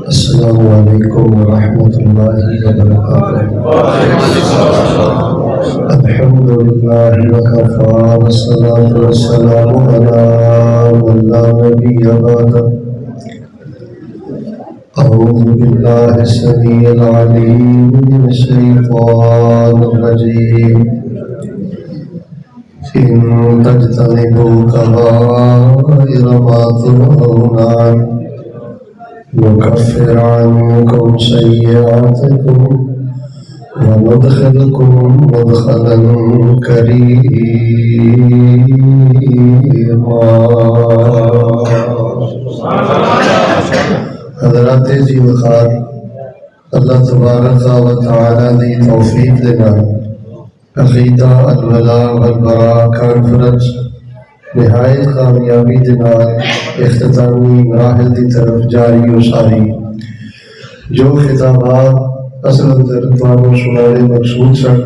السلام علیکم ورحمۃ اللہ وبرکاتہ۔ الحمد للہ وکفی والصلاۃ والسلام علی من لا نبی بعدہ۔ اعوذ باللہ السمیع العلیم من الشیطان الرجیم۔ إن تجتنبوا كبائر ما تنهون عنه نكفر عنكم سيئاتكم وندخلكم مدخلا كريما۔ حضرات جی وقار اللہ تبارک و تعالی دی توفیق دینا عقیدہ الولاء والبراء کانفرنس نہایت کامیابی کے نال اختتامی مراحل کی طرف جاری و ساری۔ جو خطابات اصل اندر تمہیں سنانے مقصود سن،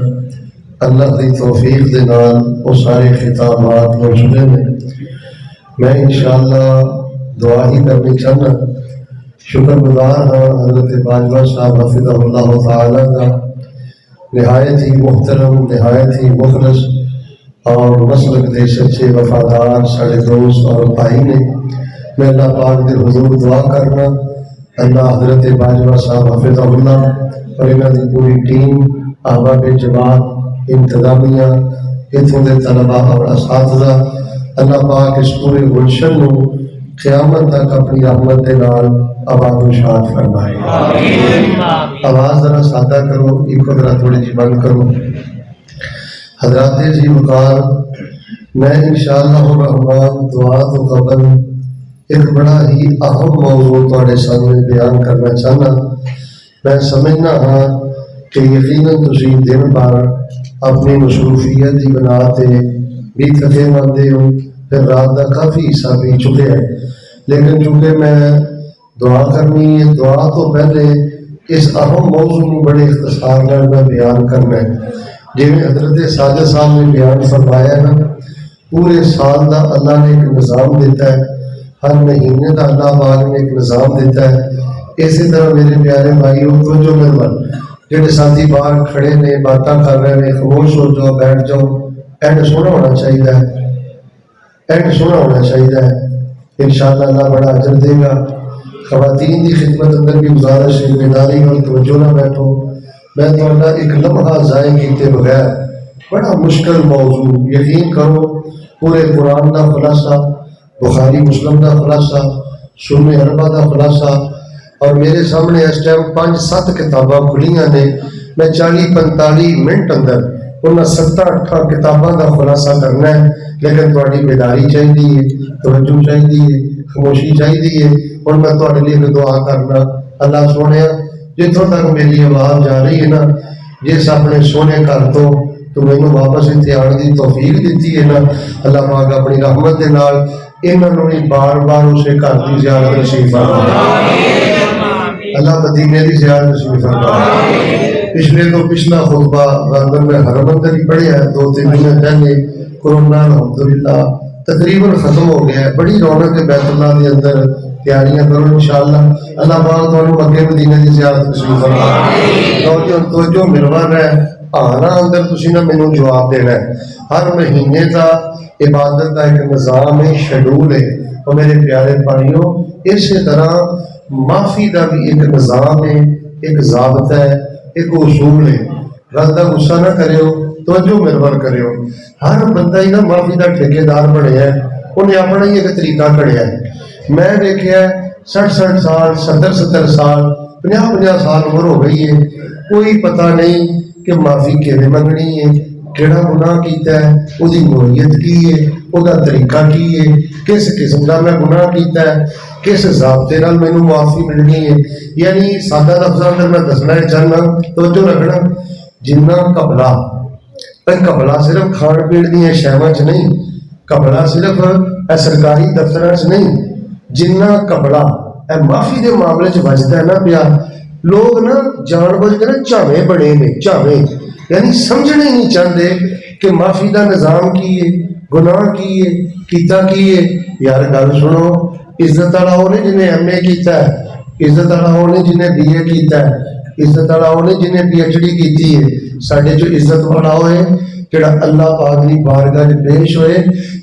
اللہ کی توفیق کے نال وہ سارے خطابات موجود ہیں۔ میں انشاءاللہ دعا ہی کرنی چاہنا۔ شکر گزار ہاں حضرت باجوہ صاحب حفظہ اللہ تعالی کا، نہایت ہی محترم، نہایت ہی مخلص اور مسلک دے سچے وفادار سارے دوست اور بھائی نے۔ میں اللہ پاک دے حضور دعا کرنا اللہ حضرت باجوہ صاحب حفظہ اللہ اور انہاں دی پوری ٹیم، احباب جماعت، انتظامیہ، اتھوں دے طلباء اور اساتذہ، اللہ پاک اس پورے گلشن نو قیامت تک اپنی رحمت دے نال آباد و شاد فرمائے۔ آواز ذرا سادہ کرو، ایک ذرا تھوڑی جی بند کرو۔ حضرات جی وقار، میں انشاءاللہ الرحمن دعا تو قبل ایک بڑا ہی اہم موضوع تھوڑے سامنے بیان کرنا چاہنا۔ میں سمجھنا ہاں کہ یقیناً تسی دن بھر اپنی مصروفیت کی بنا تے بھی تھکے ماندے ہو، پھر رات کا کافی حصہ بھی چکے ہیں، لیکن چونکہ میں دعا کرنی ہے، دعا تو پہلے اس اہم موضوع کو بڑے اختصار میں بیان کرنا ہے۔ جی حضرت ساجد صاحب نے بیان فرمایا نا، پورے سال دا اللہ نے ایک نظام دیتا ہے، ہر مہینے دا اللہ پاک نے ایک نظام دیتا ہے۔ اسی طرح میرے پیارے بھائیوں تو جو مہمان جڑے ساتھی باہر کھڑے نے باتاں کر رہے ہیں، خاموش ہو جاؤ، بیٹھ جاؤ، اینڈ سونا ہونا چاہیے، اینڈ سونا ہونا چاہیے۔ انشاءاللہ اللہ بڑا اجر دے گا۔ خواتین کی خدمت اندر بھی گزارش ہے، بیداری اور توجہ نہ بیٹھو۔ میں تو اللہ ایک لمحہ ضائع کیتے بغیر بڑا مشکل موضوع، یقین کرو پورے قرآن کا خلاصہ، بخاری مسلم کا خلاصہ، سنن اربعہ کا خلاصہ، اور میرے سامنے اس ٹائم 5-7 کتاباں کھلیاں نے۔ میں 40-45 منٹ اندر انہاں 7-8 کتاباں کا خلاصہ کرنا ہے، لیکن تھوڑی بیداری چاہیے، توجہ چاہیے، خاموشی چاہیے۔ اور میں تھوڑے لیے دعا کرنا، اللہ سونے جتوں تک میری آواز جا رہی ہے نا، جس اپنے سونے گھر تو مینوں واپس اتنے آن کی توفیق دیتی ہے نا، اللہ پاک اپنی رحمت کے نال انہوں نے بار بار اسے گھر کی زیارت نصیب فرمائے، اللہ مدینے کی زیارت نصیب فرمائے۔ پچھلے تو پچھلا خطبہ میں حرم اندر ہی پڑھیا ہے، 2-3 مہینے پہلے کورونا الحمدللہ تقریباً ختم ہو گیا ہے۔ بڑی رونق ہے بیت اللہ کے اندر، تیاریاں کرو انشاءاللہ، اللہ پاک تمہیں مکے مدینے کی زیارت نصیب فرمائے۔ توجہ ملوا ہے آنا اندر تسی نہ مینوں جواب دینا ہے۔ ہر مہینے کا عبادت کا ایک نظام ہے، شیڈول ہے، اور میرے پیارے بھائیوں اسی طرح معافی کا بھی ایک نظام ہے، ایک ضابطہ ہے، ایک اصول ہے۔ رل کا غصہ نہ کریو، توجہ ملور کریو۔ ہر بندہ ہی نا معافی کا ٹھیکیدار بنیا ہے، انہیں اپنا ہی ایک طریقہ کڑیا ہے۔ میں دیکھا 60 سال، 70 سال، 50 سال عمر ہو گئی ہے، کوئی پتہ نہیں کہ معافی کیسے منگنی ہے، کیڑا گناہ کیتا ہے، وہ دی نوعیت کی ہے، وہ دا طریقہ کی ہے، کس قسم کا میں گناہ کیتا ہے، کس ضابطے نال مینوں معافی ملنی ہے۔ یعنی سادہ لفظاں اندر میں دسنا چاہنا، توجہ رکھنا، جنہ قبلہ صرف کھان پین دی شیواں چ نہیں، قبلہ صرف سرکاری دفتراں چ نہیں، جنہ قبلہ معافی دے معاملے چ بجدا ہے نا پیا، لوگ نا جان بوجھ کے نا چاوے بڑے نے، چاوے یعنی سمجھنے نہیں چاہتے کہ معافی کا نظام کی ہے، گناہ کیے کیتا کیے یار گل سنو عزت والا وہ نہیں جنہیں ایم اے کیتا ہے عزت والا وہ نہیں جنہیں بی اے کیتا ہے عزت والا وہ نہیں جنہیں پی ایچ ڈی کیتی ہے ساڈے جو عزت والا ہوئے جڑا اللہ پاک دی بارگاہ وچ پیش ہوئے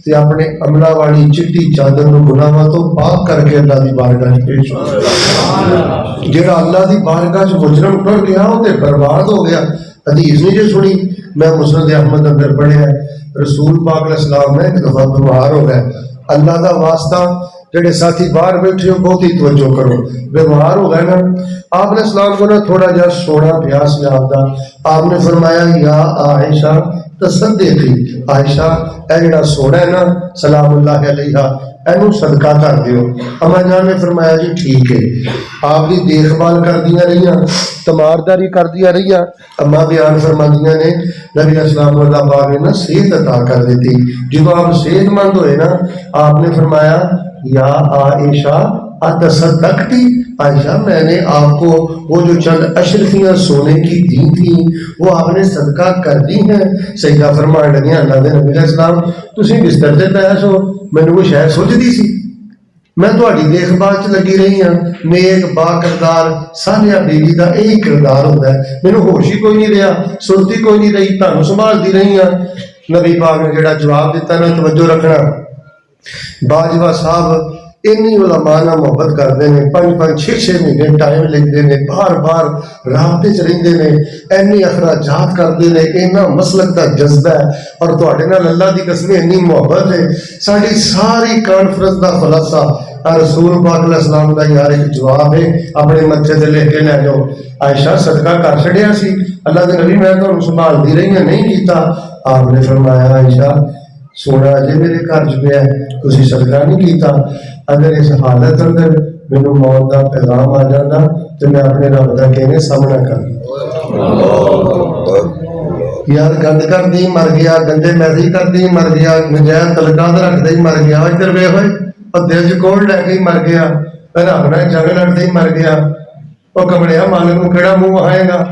تے اپنے عملہ والی چٹی چادر نو گناہاں تو پاک کر کے اللہ دی بارگاہ وچ پیش ہوئے جڑا اللہ دی بارگاہ وچ مجرم ٹر گیا وہ تے برباد ہو گیا حدیث نہیں جو سنی میں مسند احمد اندر پڑھیا ہے رسول پاک علیہ السلام نے ایک دفعہ بیمار ہو گئے اللہ دا واسطہ جڑے ساتھی باہر بیٹھے ہو بہت ہی توجہ کرو بیمار ہو گئے نا آپ نے السلام کو نا تھوڑا جہا سونا پیاس یاد دا آپ نے فرمایا یا عائشہ تصدقی عائشہ اے جڑا سونا ہے نا سلام اللہ علیہ اینو صدقہ کر دیو اما جان نے فرمایا جی ٹھیک ہے آپ کی دیکھ بھال کر دیا رہیاں تمارداری کر دیا رہیاں اما بیان فرما دیا نے نبی اسلام اللہ پاک نے نا صحت عطا کر دیتی جب آپ صحت مند ہوئے نا آپ نے فرمایا یا عائشہ اتصدقتی عائشہ میں نے آپ کو وہ جو چند اشرفیاں سونے کی دی تھی وہ آپ نے صدقہ کر دی ہیں سیدہ فرمان لگی اللہ دے نبی علیہ السلام تسی بستر تے پے سو مینوں کوئی شے سوچدی سی میں تہاڈی دیکھ بھال چ لگی رہی ہاں نیک با کردار صالحہ بیوی دا یہی کردار ہوندا ہے مینوں ہوش ہی کوئی نہیں رہا سنتی کوئی نہیں رہی تانوں سنبھالدی رہی ہاں نبی پاک نے جڑا جواب دیتا نا توجہ رکھنا باجوہ صاحب اینی علماء نہ محبت کرتے ہیں 5-6 مہینے ٹائم لیندے نے بار بار رابطے چ رہندے نے اینی اخراجات کرتے ہیں اینا مسلک دا جذبہ ہے اور تواڈے نال اللہ دی قسم اینی محبت ہے ساری ساری کانفرنس دا خلاصہ رسول پاک علیہ السلام دا یار ایک جواب ہے اپنے متھے تے لکھ کے لے جاؤ عائشہ صدقہ کر چھڑیا سی اللہ دے نبی میں تانوں سنبھالدی رہی ہاں نہیں کیتا آپ نے فرمایا عائشہ سونا جے میرے گھر چ پیا تسی صدقہ نہیں کیتا اگر اس حالت اندر مینوں موت دا پیغام آ جاتا تو میں اپنے رب دا کہنے سامنا کر یار گند کر دی مر گیا گندے میدی کر دی مر گیا نجائز تلقات رکھ دی مر گیا ادھر ویکھ ہوئے اور دل چ کوڑ لے کے مر گیا رب نال جنگ لڑتے ہی مر گیا وہ کمڑیا مالک نوں کیڑا منہ وہائے گا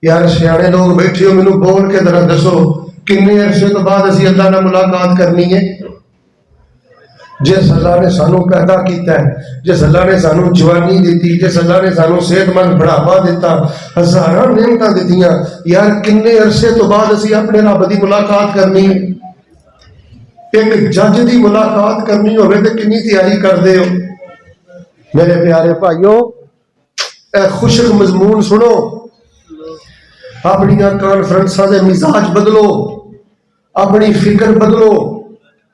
یار سیانے لوگ بیٹھے ہو مینوں بول کے ذرا دسو کنے عرصے تو بعد اسی اللہ نال ملاقات کرنی ہے جس اللہ نے سانو پیدا کیتا ہے جس اللہ نے سانو جوانی دیتی جس اللہ نے سانو صحت مند بڑھاپا دیتا ہزاراں نعمتاں دتیاں یار کنے عرصے تو بعد اسی اپنے رب دی ملاقات کرنی ہے ایک جج دی ملاقات کرنی ہوے تے کنی تیاری کردے ہو میرے پیارے بھائیو اے خوشک مضمون سنو اپنی کانفرنساں دے مزاج بدلو اپنی فکر بدلو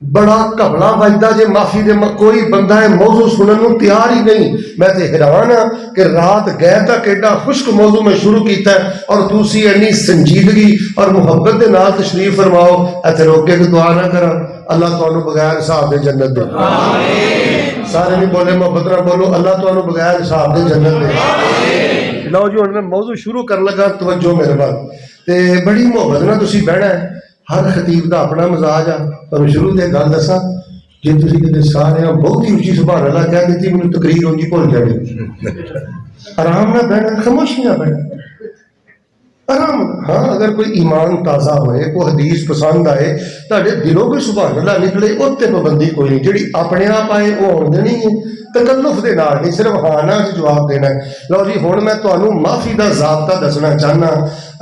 بڑا کبلا بجدا جے معافی دے کوئی بندہ ہے موضوع سنن نوں تیار ہی نہیں میں تے حیران ہاں کہ رات گئے تک ایڈا خشک موضوع میں شروع کیتا ہے اور تسی اتنی سنجیدگی اور محبت دے نال تشریف فرماؤ ایتھے روک کے دعا نہ کرا اللہ تانوں بغیر حساب دے جنت دے آمین سارے نہیں بولے محبت نہ بولو اللہ تانوں بغیر حساب دے جنت دے آمین لو جی ہن میں موضوع شروع کر لگا توجہ میرے بال تے بڑی محبت نہ تسی بہنا ہے ہر خطیب دا اپنا مزاج آ پر شروع دے گل دساں جے تسی کتے سارے بہت ہی اونچی سبحان اللہ کہہ دیتی مینوں تقریر اونچی بھول جانی آرام نہ بیٹھنا خاموشی نہ بیٹھنا آرام ہاں اگر کوئی ایمان تازہ ہوئے کوئی حدیث پسند آئے تہاڈے دلوں کوئی سبحان اللہ نکلے اوتے پابندی کوئی نہیں جڑی اپنے آپ آئے وہ ہون دینی ہے تکلف دے نال نہیں صرف ہاں نہ جواب دینا ہے لو جی ہن میں تانوں معافی دا ضابطہ دسنا چاہنا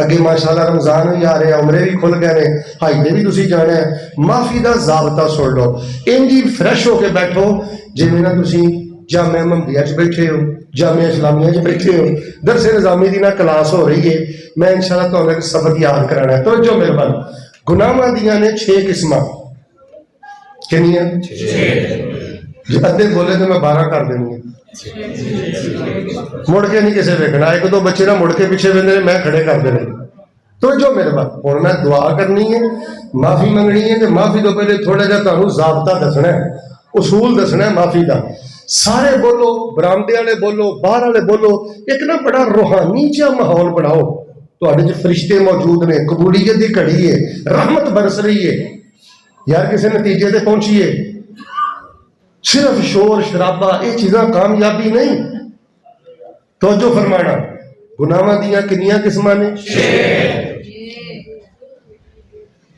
اگے ماشاءاللہ رمضان بھی آ رہے ہیں عمرے بھی کھل گئے نے حج بھی تسی جانا ہے معافی دا ضابطہ سن لو انجی فریش ہو کے بیٹھو جویں نہ تسی جامعہ محمدیہ چ بیٹھے ہو جامعہ اسلامیہ چ بیٹھے ہو درس نظامی دی نہ کلاس ہو رہی ہے میں انشاءاللہ تانوں ایک سبق یاد کرانا ہے توجہ مہربان گناہاں دیاں نے 6 قسماں کنیاں 6 جی ادھے بولے تو میں 12 کر دینی ہے مڑ کے نہیں کسے ویکھنا ایک دو بچے نہ مڑ کے پیچھے ویندے میں کھڑے کر دینے تو جو میرے بات ہن میں دعا کرنی ہے معافی منگنی ہے تے معافی تو پہلے تھوڑا جہا تانوں ضابطہ دسنا ہے اصول دسنا ہے معافی دا سارے بولو برامدے والے بولو باہر والے بولو ایک نا بڑا روحانی جہا ماحول بناؤ تہاڈے چ فرشتے موجود نے قبولیت دی گھڑی ہے رحمت برس رہی ہے یار کسی نتیجے تے پہنچیے صرف شور شرابہ یہ چیزاں کامیابی نہیں توجہ فرمانا گناہاں دیاں کنیاں قسماں نے 6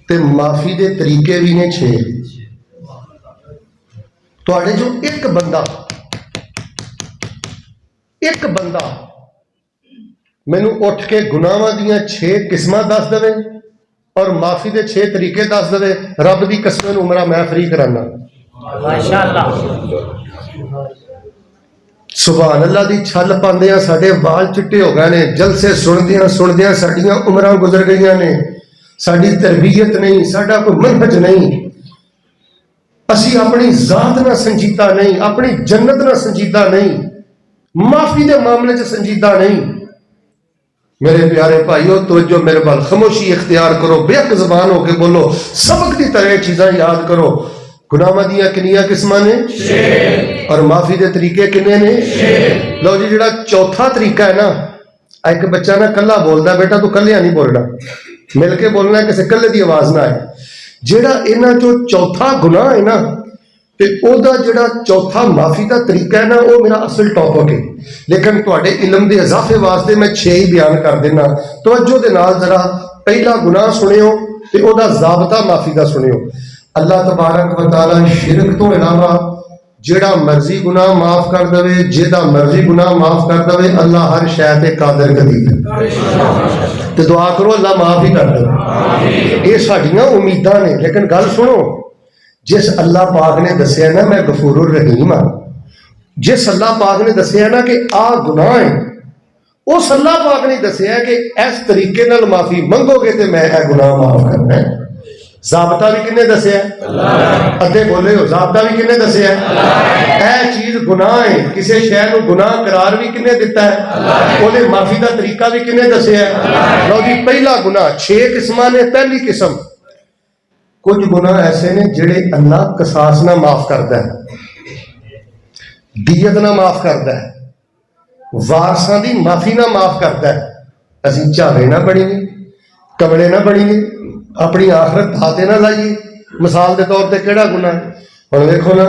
تے معافی دے طریقے بھی نے 6. تواڈے جو ایک بندہ مینوں اٹھ کے گناہاں دیاں 6 قسماں دس دے اور معافی دے 6 طریقے دس دے، رب دی قسم عمرہ میں فری کرانا. ماشاءاللہ سبحان اللہ دی چھل پاندیاں ساڈے وال چٹے ہو گئے نے، جلسے سندیاں ساڈیاں عمراں گزر گئیاں نے، ساڈی تربیت نہیں، ساڈا کوئی منہج نہیں، اسی اپنی ذات نہ سنجیدہ نہیں، اپنی جنت نہ سنجیدہ نہیں، معافی دے معاملے چ سنجیدہ نہیں. میرے پیارے بھائیو توجہ میرے بال، خاموشی اختیار کرو، بے حق زبان ہو کے بولو، سبق دی طرح چیزاں یاد کرو. گناہاں دیاں کنیاں قسماں نے 6 اور معافی دے طریقے کنے نے 6. لو جی جڑا چوتھا طریقہ ہے نا، ایک بچہ نا کلا بولدا بیٹا تو کلیا نہیں بولنا، مل کے بولنا ہے، کسے کلے دی آواز نہ آئے. جڑا انہاں جو چوتھا گناہ ہے نا تے او دا جڑا چوتھا معافی دا طریقہ ہے نا، وہ میرا اصل ٹاپک ہے، لیکن تواڈے علم دے اضافے واسطے میں 6 ہی بیان کر دینا. توجہ دے نال ذرا پہلا گناہ سنیو تے او دا ضابطہ معافی دا سنیو. اللہ تبارک و تعالی شرک تو علاوہ جیڑا مرضی گناہ معاف کر دے، جیڑا مرضی گناہ معاف کر دے، اللہ ہر شے تے قادر قدیر ہے. تے دعا کرو اللہ معاف ہی کر دے. یہ ساڈیاں امیداں نے، لیکن گل سنو، جس اللہ پاک نے دسیا نا میں غفور الرحیم ہاں، جس اللہ پاک نے دسیا نا کہ آ گناہ ہے، اس اللہ پاک نے دسیا کہ اس طریقے نال معافی منگو گے تے میں اے گناہ معاف کرنا ہے. ضابطہ بھی کنے دسیا؟ ادھے بولے ہو، ضابطہ بھی کنے دسیا؟ اے چیز گناہ ہے، کسی شے نو گناہ قرار بھی کنے دیتا ہے؟ وہ معافی دا طریقہ بھی کنے دسیا ہے؟ لو جی پہلا گناہ 6 قسماں نے. پہلی قسم، کچھ گناہ ایسے نے جڑے اللہ قصاص نہ معاف کرتا ہے، دیت نہ معاف کرتا ہے، وارثاں دی معافی نہ معاف کرتا ہے. اسی چاوے نہ بڑی گے، کمڑے نہ بڑی گے، اپنی آخرت ہاتھے نہ لائیے. مثال دے طور پہ کیڑا گناہ ہے؟ ہن دیکھو نا،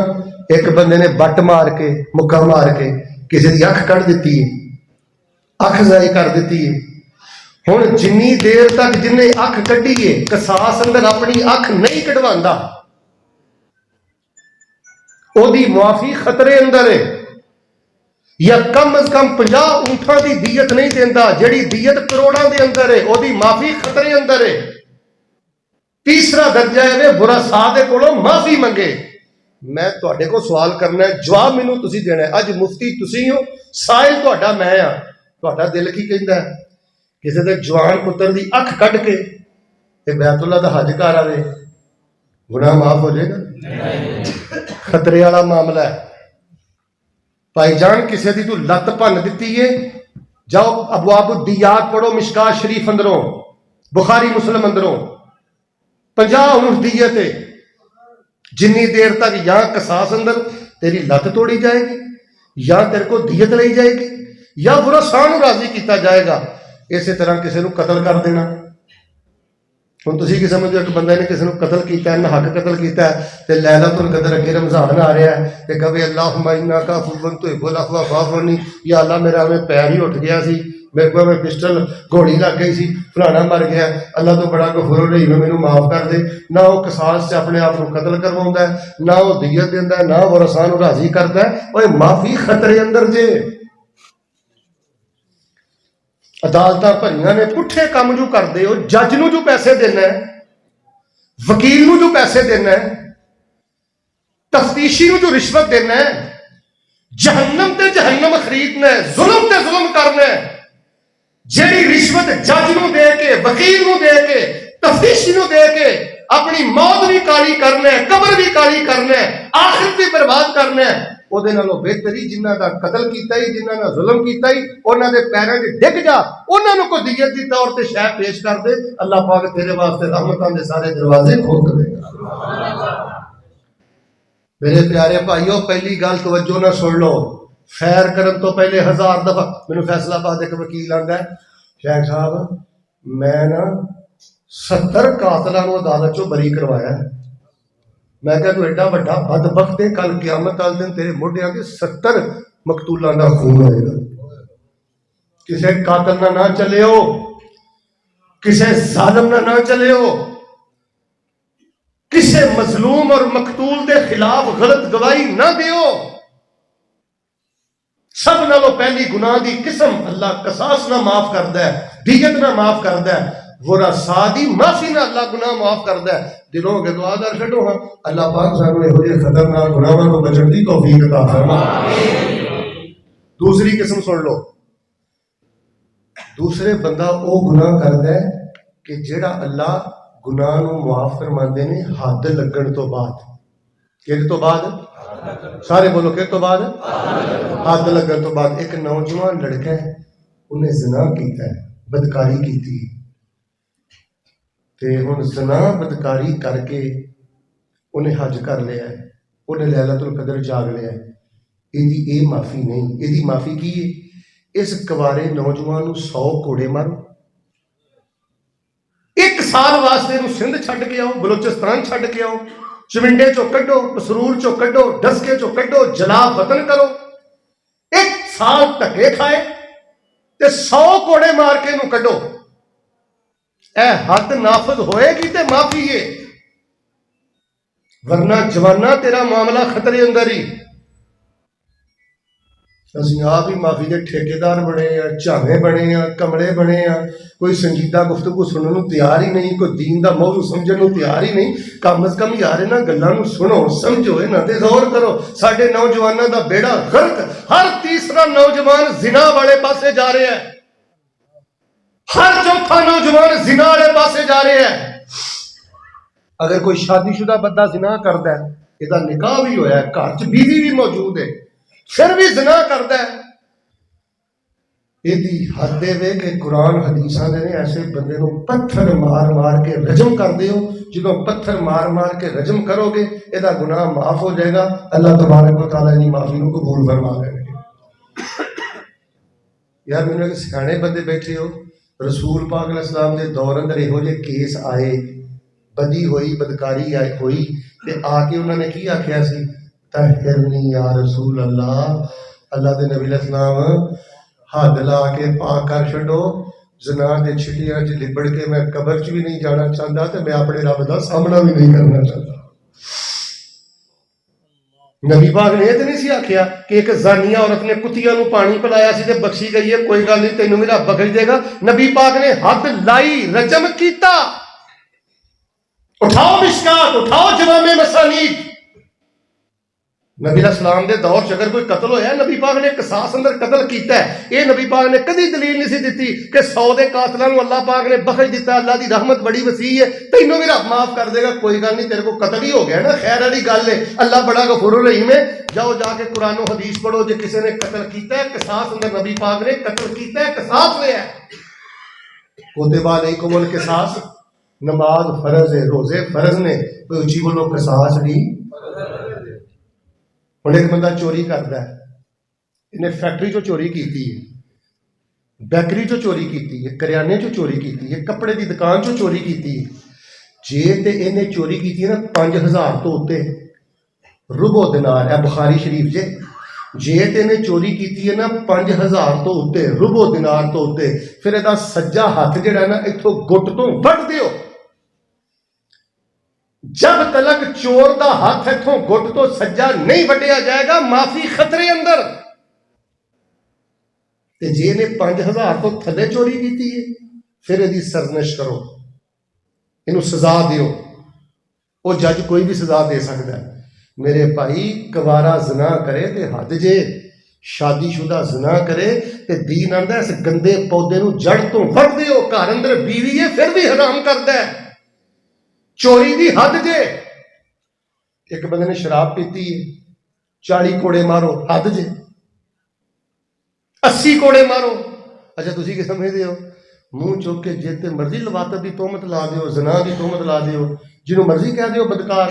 ایک بندے نے بٹ مار کے، مکہ مار کے کسی دی اکھ کٹ دیتی ہے، اکھ ضائع کر دیتی ہے. ہن جنی دیر تک جن نے اکھ کٹی ہے، قصاص اندر اپنی اکھ نہیں کٹواندا، او دی معافی خطرے اندر ہے. یا کم از کم 50 اونٹاں دی دیت نہیں دیندا، جڑی دیت کروڑاں دے اندر ہے، او دی معافی خطرے اندر ہے. تیسرا درجہ ہے برا سادے کولوں معافی منگے. میں تواڈے کو سوال کرنا ہے، جواب مینوں تسی دینا ہے. اج مفتی تسی ہو، سائل تواڈا میں ہاں. تواڈا دل کی کہندا ہے؟ کسی دے جوان پتر دی اکھ کٹ کے تے بیت اللہ دا حج کر آوے، گناہ معاف ہو جائے گا؟ خطرے والا معاملہ ہے. بھائی جان کسی دی تو لت بھن دیتی ہے، جاؤ ابواب الدیات پڑھو، مشکات شریف اندروں، بخاری مسلم اندروں، 50 اونٹ دیت ہے. جنی دیر تک یا قصاص اندر تیری لت توڑی جائے گی، یا تیرے کو دیت لئی جائے گی، یا برا سان راضی کیتا جائے گا. اسی طرح کسی نو قتل کر دینا. ہن تسی کی سمجھو ایک بندے نے کسی نو قتل کیتا ہے، حق قتل کیتا ہے، تے لیلۃ القدر اگے رمضان آ رہا ہے تے کہے اللہم انک عفو تحب العفو فاعف عنی، یا اللہ میرا میں پیر ہی اٹھ گیا سی، میرے کو میں پسٹل گھوڑی لگ گئی سی، فلانا مر گیا، اللہ تو بڑا غفور الرحیم ہے، مینوں معاف کر دے. نہ وہ قصاص سے اپنے آپ کو قتل کرواوندا ہے، نہ وہ دیت دیندا ہے، نہ ورثاں نو راضی کردا ہے. اوے معافی خطرے اندر جے. عدالتاں بھریاں نے پٹھے کام جو کردے ہو، جج نو جو پیسے دینا ہے، وکیل نو جو پیسے دینا ہے، تفتیشی نو جو رشوت دینا ہے، جہنم تے جہنم خریدنا ہے، ظلم تے ظلم کرنا ہے. جیڑی رشوت جج نو دے کے، وکیل نو دے کے، تفتیشی نو دے کے اپنی موت بھی کالی کرنا ہے، قبر بھی کالی کرنا ہے، آخرت بھی برباد کرنا ہے، او دے نالوں بہتری جنہاں دا قتل کیتا ہی، جنہاں دا ظلم کیتا ہی، انہاں دے پیراں 'چ ڈگ جا، انہاں نو کوئی دیت دی طور تے شے پیش کر دے، اللہ پاک تیرے واسطے رحمتاں دے سارے دروازے کھول دے گا. میرے پیارے بھائیو پہلی گل توجہ نہ سن لو، خیر کرن تو پہلے 1000 دفعہ. مینوں فیصلہ آباد ایک وکیل آندا ہے، شیخ صاحب میں نا 70 قاتلاں نو عدالت چوں بری کروایا ہے. میں کہا تو ایڈا بڑا بدبخت ہے، کل قیامت والے دن تیرے موڈیاں کے 70 مقتولاں دا خون ہوئے گا. کسے قاتل نہ چلے ہو، کسے ظالم نہ چلے ہو. کسے مظلوم اور مقتول دے خلاف غلط گواہی نہ دیو. سب نالوں پہلی گناہ دی قسم اللہ قصاص نہ معاف کردا ہے، دیت نہ معاف کردا ہے، ورثاء دی معافی نہ اللہ گناہ معاف کردا ہے. دلوں کے دعا در چھڈو ہاں اللہ پاک سانو یہو جہے خطرناک گناہاں تو بچن دی توفیق عطا فرما. دوسری قسم سن لو، دوسرے بندہ او گناہ کردا ہے کہ جڑا اللہ گناہ نو معاف فرماندے نے حد لگن تو بعد. کہڑے تو بعد؟ سارے بولو کہ تو بعد؟ حد لگن تو بعد. ایک نوجوان لڑکا ہے، انہیں زنا کیتا ہے، بدکاری کیتی ہے، تے ہن زنا بدکاری کر کے انہیں حج کر لیا ہے، انہیں لیلۃ القدر جاگ لیا ہے. یہ معافی نہیں. یہ معافی کی ہے؟ اس کوارے نوجوان نو 100 کوڑے مارو، 1 سال واسطے نو سندھ چھڈ کے آؤ، بلوچستان چھڈ کے آؤ، چمنڈے چو کڈو، مسرور چو کڈو، ڈسکے چو کڈو، جلا وطن کرو، 1 سال ٹکے کھائے تے 100 کوڑے مار کے نو کڈو. اے حد نافذ ہوئے گی تے معافی ہے، ورنہ جوانا تیرا معاملہ خطرے اندر ہی. اسی آپ ہی معافی دے ٹھیکیدار بنے ہیں، چاہے بنے ہیں، کمڑے بنے ہیں، کوئی سنجیدہ گفتگو سننے نو تیار ہی نہیں، کوئی دین دا موضوع سمجھنے نو تیار ہی نہیں. کم از کم یار انہاں گلاں نو سنو، سمجھو، انہاں تے غور کرو. ساڈے نوجواناں دا بیڑا غرق، ہر تیسرا نوجوان زنا والے پاسے جا رہا ہے، ہر چوتھا نوجوان زنا والے پاسے جا رہا ہے. اگر کوئی شادی شدہ بندہ زنا کردا ہے، یہ نکاح بھی ہویا ہے، گھر چ بیوی بھی موجود ہے، پھر بھی زنا کردا ہے، یہ حد دے وے کہ قرآن حدیثاں دے نے ایسے بندے نو پتھر مار مار کے رجم کر دیو. جدوں پتھر مار مار کے رجم کرو گے یہ گناہ معاف ہو جائے گا. اللہ تبارک و تعالیٰ دی معافی نو قبول فرما لے گے. یار میں نے سیانے بندے بیٹھے ہو، رسول پاک علیہ السلام دے دور اندر یہو جے کیس آئے، بدی ہوئی، بدکاری ہوئی، تے آ کے انہوں نے کی آکھیا سی؟ طہرنی یا رسول اللہ. اللہ دے نبی علیہ السلام حد لا کے پاک کر چھڈو، زنا دے چھٹیاں چ لبڑ کے میں قبر چ بھی نہیں جانا چاہتا تے میں اپنے رب دا سامنا بھی نہیں کرنا چاہتا. نبی پاک نے یہ تو نہیں سی آکھیا کہ ایک زانیہ عورت نے کتیاں نو پانی پلایا سی تے بخشی گئی ہے، کوئی گل نہیں، تینوں بھی رب بخش دے گا. نبی پاک نے حد لائی، رجم کیتا. اٹھاؤ مشکات، اٹھاؤ جوامع مسانید. نبی علیہ السلام دے دور چ اگر کوئی قتل ہویا، نبی پاک نے قصاص اندر قتل کیتا ہے. یہ نبی پاک نے کدی دلیل نہیں سی دیتی کہ 100 دے قاتلاں نو اللہ پاک نے بخش دیتا. اللہ دی رحمت بڑی وسیع ہے، تینوں بھی رب معاف کر دے گا، کوئی گل نہیں، تیرے کو قتل ہی ہو گیا نا، خیر والی گل ہے. اللہ بڑا غفور الرحیم ہے. جاؤ جا کے قرآن و حدیث پڑھو، جے کسی نے قتل کیتا ہے قصاص اندر نبی پاک نے قتل کیتا ہے، قصاص لیا ہے. کتب علیکم القصاص، نماز فرض ہے، روزے فرض نے، کوئی اچھی بولو قصاص نہیں. ہوں ایک بندہ چوری کرتا ہے، انہیں فیکٹری چو چوری کیتی ہے، بیکری چو چوری کیتی ہے، کریانے چو چوری کیتی ہے، کپڑے دی دکان چو چوری کیتی ہے. جے تے انہیں چوری کیتی ہے نا 5000 تو اتے، ربع دینار ہے بخاری شریف جے. جے تے انہیں چوری کیتی ہے نا 5000 تو اتے، ربع دینار تو اتے، پھر یہ سجا ہاتھ جڑا ہے نا اتوں گٹ تو وڈ دیو. جب تلک چور دا ہاتھ اتوں گٹ تو سجا نہیں وڈیا جائے گا، معافی خطرے اندر. تے جے نے 5000 تو تھلے چوری کیتی ہے، پھر یہ سرزنش کرو، انہوں سزا دیو. وہ جج کوئی بھی سزا دے سکتا ہے. میرے بھائی کوارا زنا کرے تے حد جے، شادی شدہ زنا کرے تے دین آندا اس گندے پودے نو جڑ تو وڈ دیو. گھر اندر بیوی ہے پھر بھی حرام کردا ہے، چوری دی حد جے. ایک بندے نے شراب پیتی ہے، 40 کوڑے مارو، حد جے. 80 کوڑے مارو. اچھا تسی کی سمجھدے ہو؟ منہ چوک کے جیتے مرضی لواطت دی تہمت لا دیو، زنا دی تہمت لا دیو، جنہوں مرضی کہہ دیو بدکار.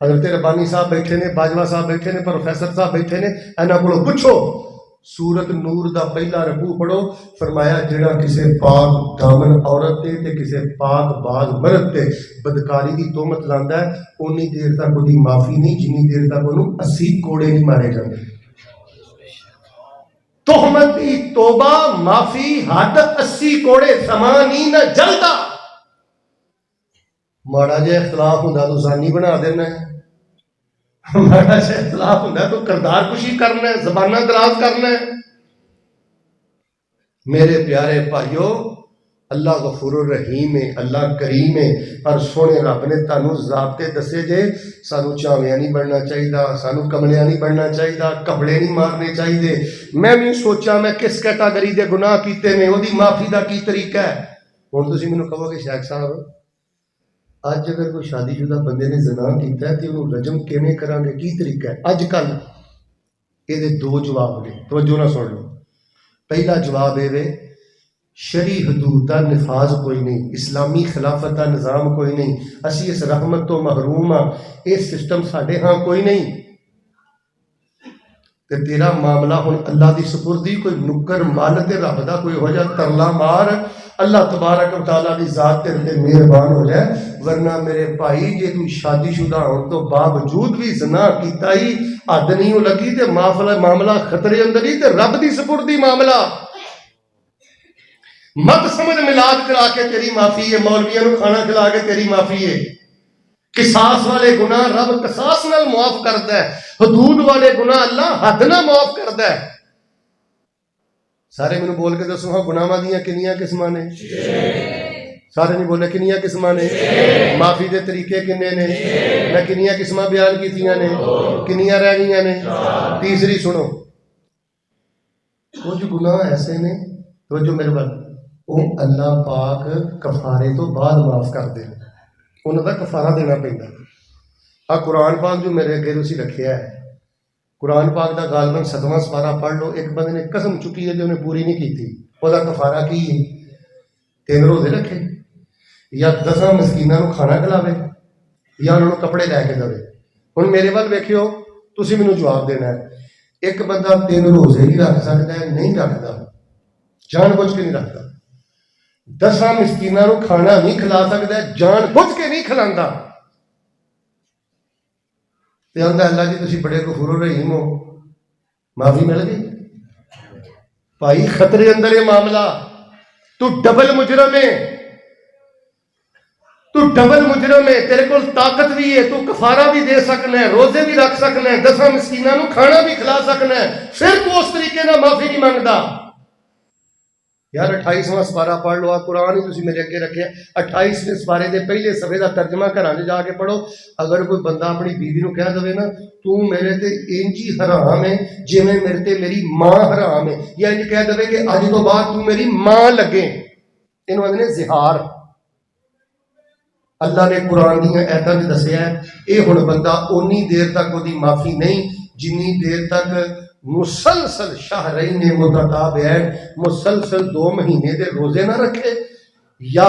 حضرت ربانی صاحب بیٹھے نے، باجوہ صاحب بیٹھے نے، پروفیسر صاحب بیٹھے نے، انہاں کولوں پوچھو. سورت نور دا پہلا رکوع پڑھو، فرمایا جڑا کسے پاک دامن عورت تے کسے پاک باز مرد تے بدکاری دی تہمت لاندا ہے، اونی دیر تک وہ دی معافی نہیں جنی دیر تک انہوں 80 کوڑے نہیں مارے جاندے. تہمت دی توبہ معافی حد 80 کوڑے، سمانی نہ جلدا. ਮਾੜਾ ਜਿਹਾ ਇਖਤਲਾਫ ਹੁੰਦਾ ਤੂੰ ਜ਼ਾਨੀ ਬਣਾ ਦੇਣਾ ਹੈ, ਮਾੜਾ ਜਿਹਾ ਇਖਤਲਾਫ ਹੁੰਦਾ ਤੂੰ ਕਰਦਾਰ ਕੁਸ਼ੀ ਕਰਨਾ ਹੈ, ਜ਼ਬਾਨਾਂ ਦਰਾਜ਼ ਕਰਨਾ ਹੈ. میرے پیارے بھائیو اللہ غفور الرحیم ہے، اللہ کریم ہے، پر سونے رب نے تانوں ضابطے دسے جے. سانو چاویاں نہیں بننا چاہیے، سانو کملیاں نہیں بننا چاہیے، کپڑے نہیں مارنے چاہیے. میں بھی سوچا میں کس کیٹاگری دے گناہ کیتے نے، وہدی معافی دا کی طریقہ ہے. ہن تسی مینوں کہو گے شیخ صاحب اج اگر کوئی شادی شدہ بندے نے زنا کیتا ہے تے اونوں رجم کیویں کران گے، کی طریقہ ہے؟ اج کل یہ دو جواب نے، توجہ نہ سن لو. پہلا جواب یہ شرعی حدود کا نفاذ کوئی نہیں، اسلامی خلافت کا نظام کوئی نہیں، اسی اس رحمت تو محروم ہاں، یہ سسٹم ساڈے ہاں کوئی نہیں. تے تیرا معاملہ ہن اللہ دی سپردی، کوئی نکر مال تے رب دا کوئی ہو جا ترلا مار، اللہ تبارک و تعالیٰ دی ذات تیرے تے مہربان ہو جائے. ورنہ میرے بھائی جے تو شادی شدہ ہون تو باوجود بھی زنا کیتا ہی حد نہیں ہو لگی تے معاملہ خطرے اندر ہی تے رب دی سپردی معاملہ. مت سمجھ ملاد کرا کے تیری معافی ہے، مولویاں نو کھانا کھلا کے تیری معافی ہے. قصاص والے گناہ رب قصاص نال معاف کرتا ہے، حدود والے گناہ اللہ حد نال معاف کرتا ہے. سارے مینوں بول کے دسو ہاں گناہاں دیاں کنیاں قسماں نے؟ سارے نہیں بولے کنیاں قسماں نے؟ معافی دے طریقے کنے نے؟ میں کنیاں قسماں بیان کیتیاں نے، کنیاں رہ گئیاں نے؟ تیسری سنو، کچھ گناہ ایسے نے توجہ میرے بل وہ اللہ پاک کفارے تو بعد معاف کر دے، انہوں کا کفارہ دینا پہنتا. قرآن پاک جو میرے اگے تسی رکھیا ہے، قرآن پاک دا غالباً 7واں سپارہ پڑھ لو. ایک بندے نے قسم چکی ہے جو انہیں پوری نہیں کی تھی، وہ دا کفارہ کی ہے 3 روزے رکھے، یا 10 مسکیناں نو کھانا کھلاوے، یا انہوں نے کپڑے لے کے دے. ہن میرے ول ویکھیو، تسی مینوں جواب دینا ہے. ایک بندہ 3 روزے نہیں رکھ سکتا ہے، نہیں رکھتا، جان بوجھ کے نہیں رکھتا. 10 مسکیناں نو کھانا نہیں کھلا سکتا ہے، جان بوجھ کے نہیں کھلاندا. تے آندا اللہ جی تسی بڑے غفور الرحیم ہو، معافی مل گئی. بھائی خطرے اندر یہ معاملہ، تو ڈبل مجرم ہے، تو ڈبل مجرم ہے. تیرے کو طاقت بھی ہے، تو کفارہ بھی دے سکنا ہے، روزے بھی رکھ سکنا ہے، 10 مسکیناں نو کھانا بھی کھلا سکنا ہے، پھر تو اس طریقے نہ معافی نہیں مانگدا. یار 28واں سپارہ پڑھ لو، قرآن ہی تسی میرے اگے رکھے 28ویں سپارے دے پہلے صفحے دا ترجمہ گھراں جا کے پڑھو. اگر کوئی بندہ اپنی بیوی نو کہہ دے نا تو میرے تے انجی حرام ہے جویں میرے تے میری ماں حرام ہے، یا انج کہہ دے کہ اج تو بعد تو میری ماں لگے، اینو آندے نے زہار. اللہ نے قرآن دی آیتاں وچ دسیا ہے اے ہن بندہ اونی دیر تک اودی معافی نہیں جنی دیر تک مسلسل شہرین متتابعین، مسلسل 2 مہینے دے روزے نہ رکھے، یا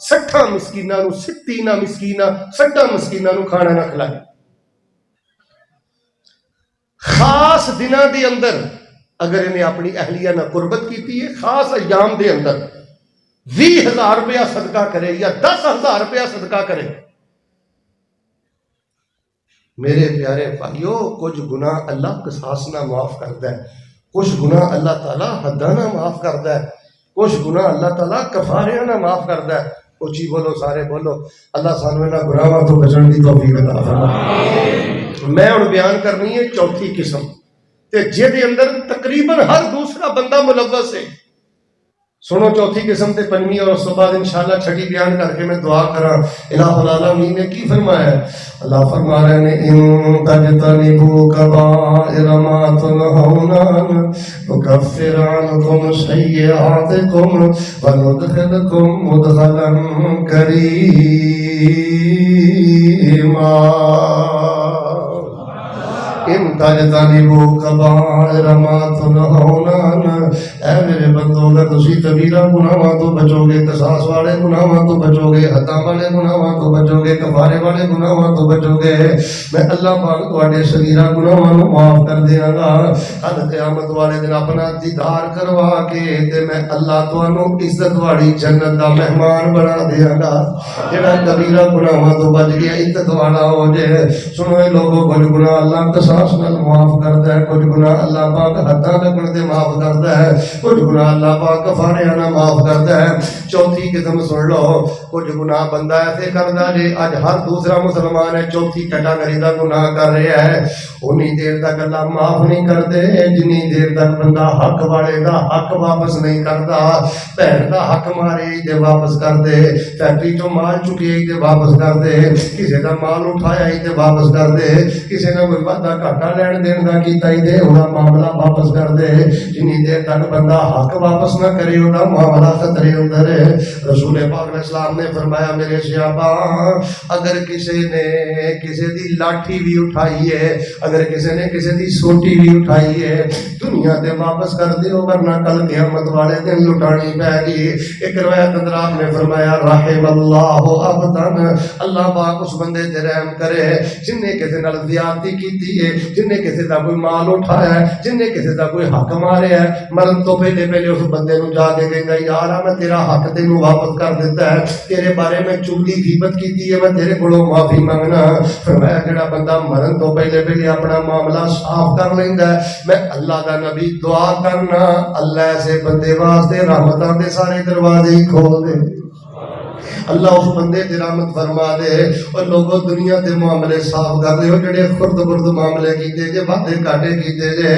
60 مسکیناں نو 60 مسکیناں نو کھانا نہ کھلائے. خاص دنوں دے اندر اگر انہیں اپنی اہلیہ نہ قربت کیتی ہے، خاص ایام دے اندر 20,000 روپیہ صدقہ کرے یا 10,000 روپیہ صدقہ کرے. میرے پیارے بھائیو کچھ گناہ اللہ قصاص نہ معاف کرتا ہے، کچھ گناہ اللہ تعالیٰ حداں نہ معاف کرتا ہے، کچھ گناہ اللہ تعالیٰ کفاریاں نہ معاف کرتا ہے. اچھی بولو، سارے بولو، اللہ سانو انہاں گناہاں تو بچن دی توفیق عطا فرمائے. میں ہن بیان کرنی ہے چوتھی قسم تے جے اندر تقریباً ہر دوسرا بندہ ملوث ہے. سنو چوتھی قسم تے 5ویں، اور اس تو بعد انشاءاللہ 6ٹی بیان کر کے میں دعا کراں. الہ العالمین نے کی فرمایا ہے؟ اللہ فرما رہے ہیں ان تجتنبوا کبائر ما تنہون عنہ نکفر عنکم سیئاتکم وندخلکم مدخلا کریما. ان تجتنبوا کبائر ما تنہون عنہ، اے میرے بندو اگر تسی کبیرہ گناہاں تو بچو گے، قصاص والے گناہاں تو بچو گے، حداں والے گناہاں تو بچو گے، کفارے والے گناہاں تو بچو گے، میں اللہ پاک تواڈے صغیرہ گناہاں نو معاف کر دیاں گا. کل قیامت والے دن اپنا دیدار کروا کے تے میں اللہ تانوں عزت والی جنت دا مہمان بنا دیاں گا. جڑا کبیرہ گناہاں تو بچ گیا عزت والا ہو جائے. سنو اے لوگو کچھ گناہ اللہ قسم احساس نال معاف کرتا ہے، کچھ گناہ اللہ پاک ہاتھاں لگن تے معاف کرتا ہے، کچھ گناہ اللہ پاک کفاریاں نال معاف کرتا ہے۔ چوتھی قسم سن لو، کچھ گناہ بندہ ایسے کردا جے اج ہر دوسرا مسلمان ہے چوتھی کیٹاگری دا گناہ کر رہا ہے، اونی دیر تک اللہ معاف نہیں کرتے جنی دیر تک بندہ حق والے دا حق واپس نہیں کرتا۔ بہن دا حق مارے تے واپس کر دے، فیکٹری چوں مال چکے تے واپس کر دے، کسے دا مال اٹھایا تے واپس کر دے، کسے نے کوئی وعدہ گھاٹا لین دین دا کیتا تے اوہدا معاملہ واپس کر دے۔ جنی دیر تک بندہ حق واپس نہ کرے اوہدا معاملہ خطرے اندر ہے۔ رسول پاک علیہ السلام نے فرمایا میرے صحابہ، اگر کسی نے کسی دی لاٹھی بھی اٹھائی ہے، اگر کسی نے کسی دی سوٹی بھی اٹھائی ہے، دنیا تے واپس کر دیو ورنہ کل قیامت والے دن لٹانی پے گی۔ ایک روایت اندر آپ نے فرمایا رحم اللہ عبدن، اللہ پاک اس بندے تے رحم کرے جن نے کسی نال زیادتی کیتی ہے، جن نے کسی دا کوئی مال اٹھایا ہے، جن نے کسی دا کوئی حق ماریا ہے، مرن تو پہلے پہلے اس بندے نو جا کے کہندا یار میں تیرا حق تینوں واپس کر دیتا ہے، تیرے بارے میں چگلی غیبت کیتی ہے، میں تیرے کولوں معافی منگنا۔ فرمایا جڑا بندہ مرن تو پہلے پہلے اپنا معاملہ صاف کر لیندا ہے، میں اللہ دا نبی دعا کرنا اللہ ایسے بندے واسطے رحمتاں دے سارے دروازے ہی کھول دے، اللہ اس بندے تے رحمت فرما دے۔ اور لوگوں دنیا دے معاملے صاف کر دے، جڑے خرد برد معاملے کیتے جے وعدے کاٹے کیتے جے،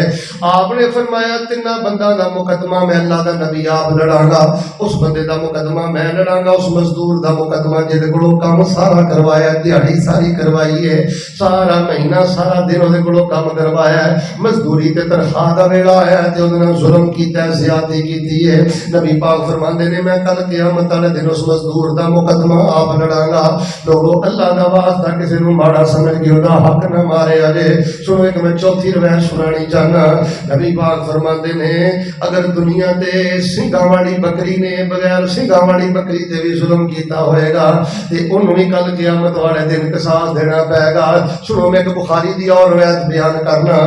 آپ نے فرمایا تینا بندہ دا مقدمہ میں اللہ دا نبی آپ لڑاں گا، اس بندے دا مقدمہ میں لڑاں گا، اس مزدور دا مقدمہ جہدے کولوں کام سارا کروایا، دیہڑی ساری کروائی ہے، سارا مہینہ سارا دن اودے کولوں کام کروایا ہے، مزدوری تے تنخواہ دا ویلا آیا تے اودے نال ظلم کیتا ہے، زیادتی کیتی ہے۔ نبی پاک فرماندے نے میں کل قیامت والے دن اس مزدور دا مقدمہ آپ لڑاں گا۔ لوگوں اللہ دا واسطہ کسی نو ماڑا سمجھ کے اودا حق نہ مارے اجے۔ سنو ایک میں چوتھی روایت سنانی چاہنا، نبی پاک فرماندے نے اگر دنیا تے سنگاں والی بکری نے بغیر سنگاں والی بکری تے بھی ظلم کیتا ہوئے گا تے انہوں بھی کل قیامت والے دن قصاص دینا پائے گا۔ سنو میں ایک بخاری دی اور روایت بیان کرنا،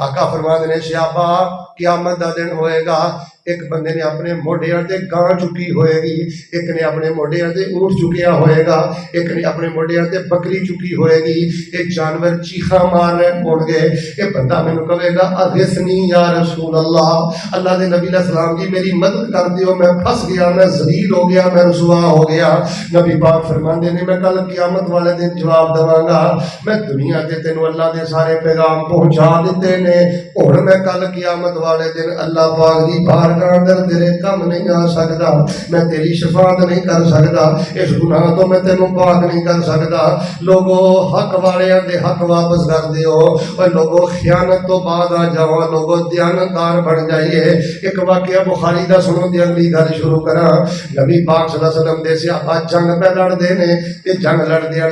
آقا فرماندے نے صحابہ قیامت دا دن ہوئے گا، ایک بندے نے اپنے موڈیاں تے گاں چکی ہوئے گی، ایک نے اپنے موڈیاں تے اونٹ چکیا ہوئے گا، ایک نے اپنے موڈیاں تے بکری چکی ہوئے گی، ایک جانور چیخاں مار رہے ہون گے، یہ بندہ میں نے کہے گا اغثنی یا رسول اللہ، اللہ دے نبی علیہ السلام جی میری مدد کر دیو، میں پھنس گیا، میں ذلیل ہو گیا، میں رسوا ہو گیا۔ نبی پاک فرماندے نے میں کل قیامت والے دن جواب دواں گا، میں دنیا تے تینوں اللہ دے سارے پیغام پہنچا دیتے نے، ہن میں کل قیامت والے دن اللہ پاک دی بارگاہ اندر تیرے کم نہیں آ سکدا، میں تیری شفاعت نہیں کر سکدا، اس گناہ تو میں تینوں پاک نہیں کر سکدا۔ لوگوں حق والیاں دے حق واپس کر دیو، اور لوگوں خیانت تو بعد آ جاؤ، لوگوں دیانتدار بن جائیے۔ ایک واقعہ بخاری دا سنو تے اگلی گل شروع کراں۔ نبی پاک صلی اللہ علیہ وسلم دے صحابہ جنگ پہ لڑدے نے، تے جنگ لڑدیاں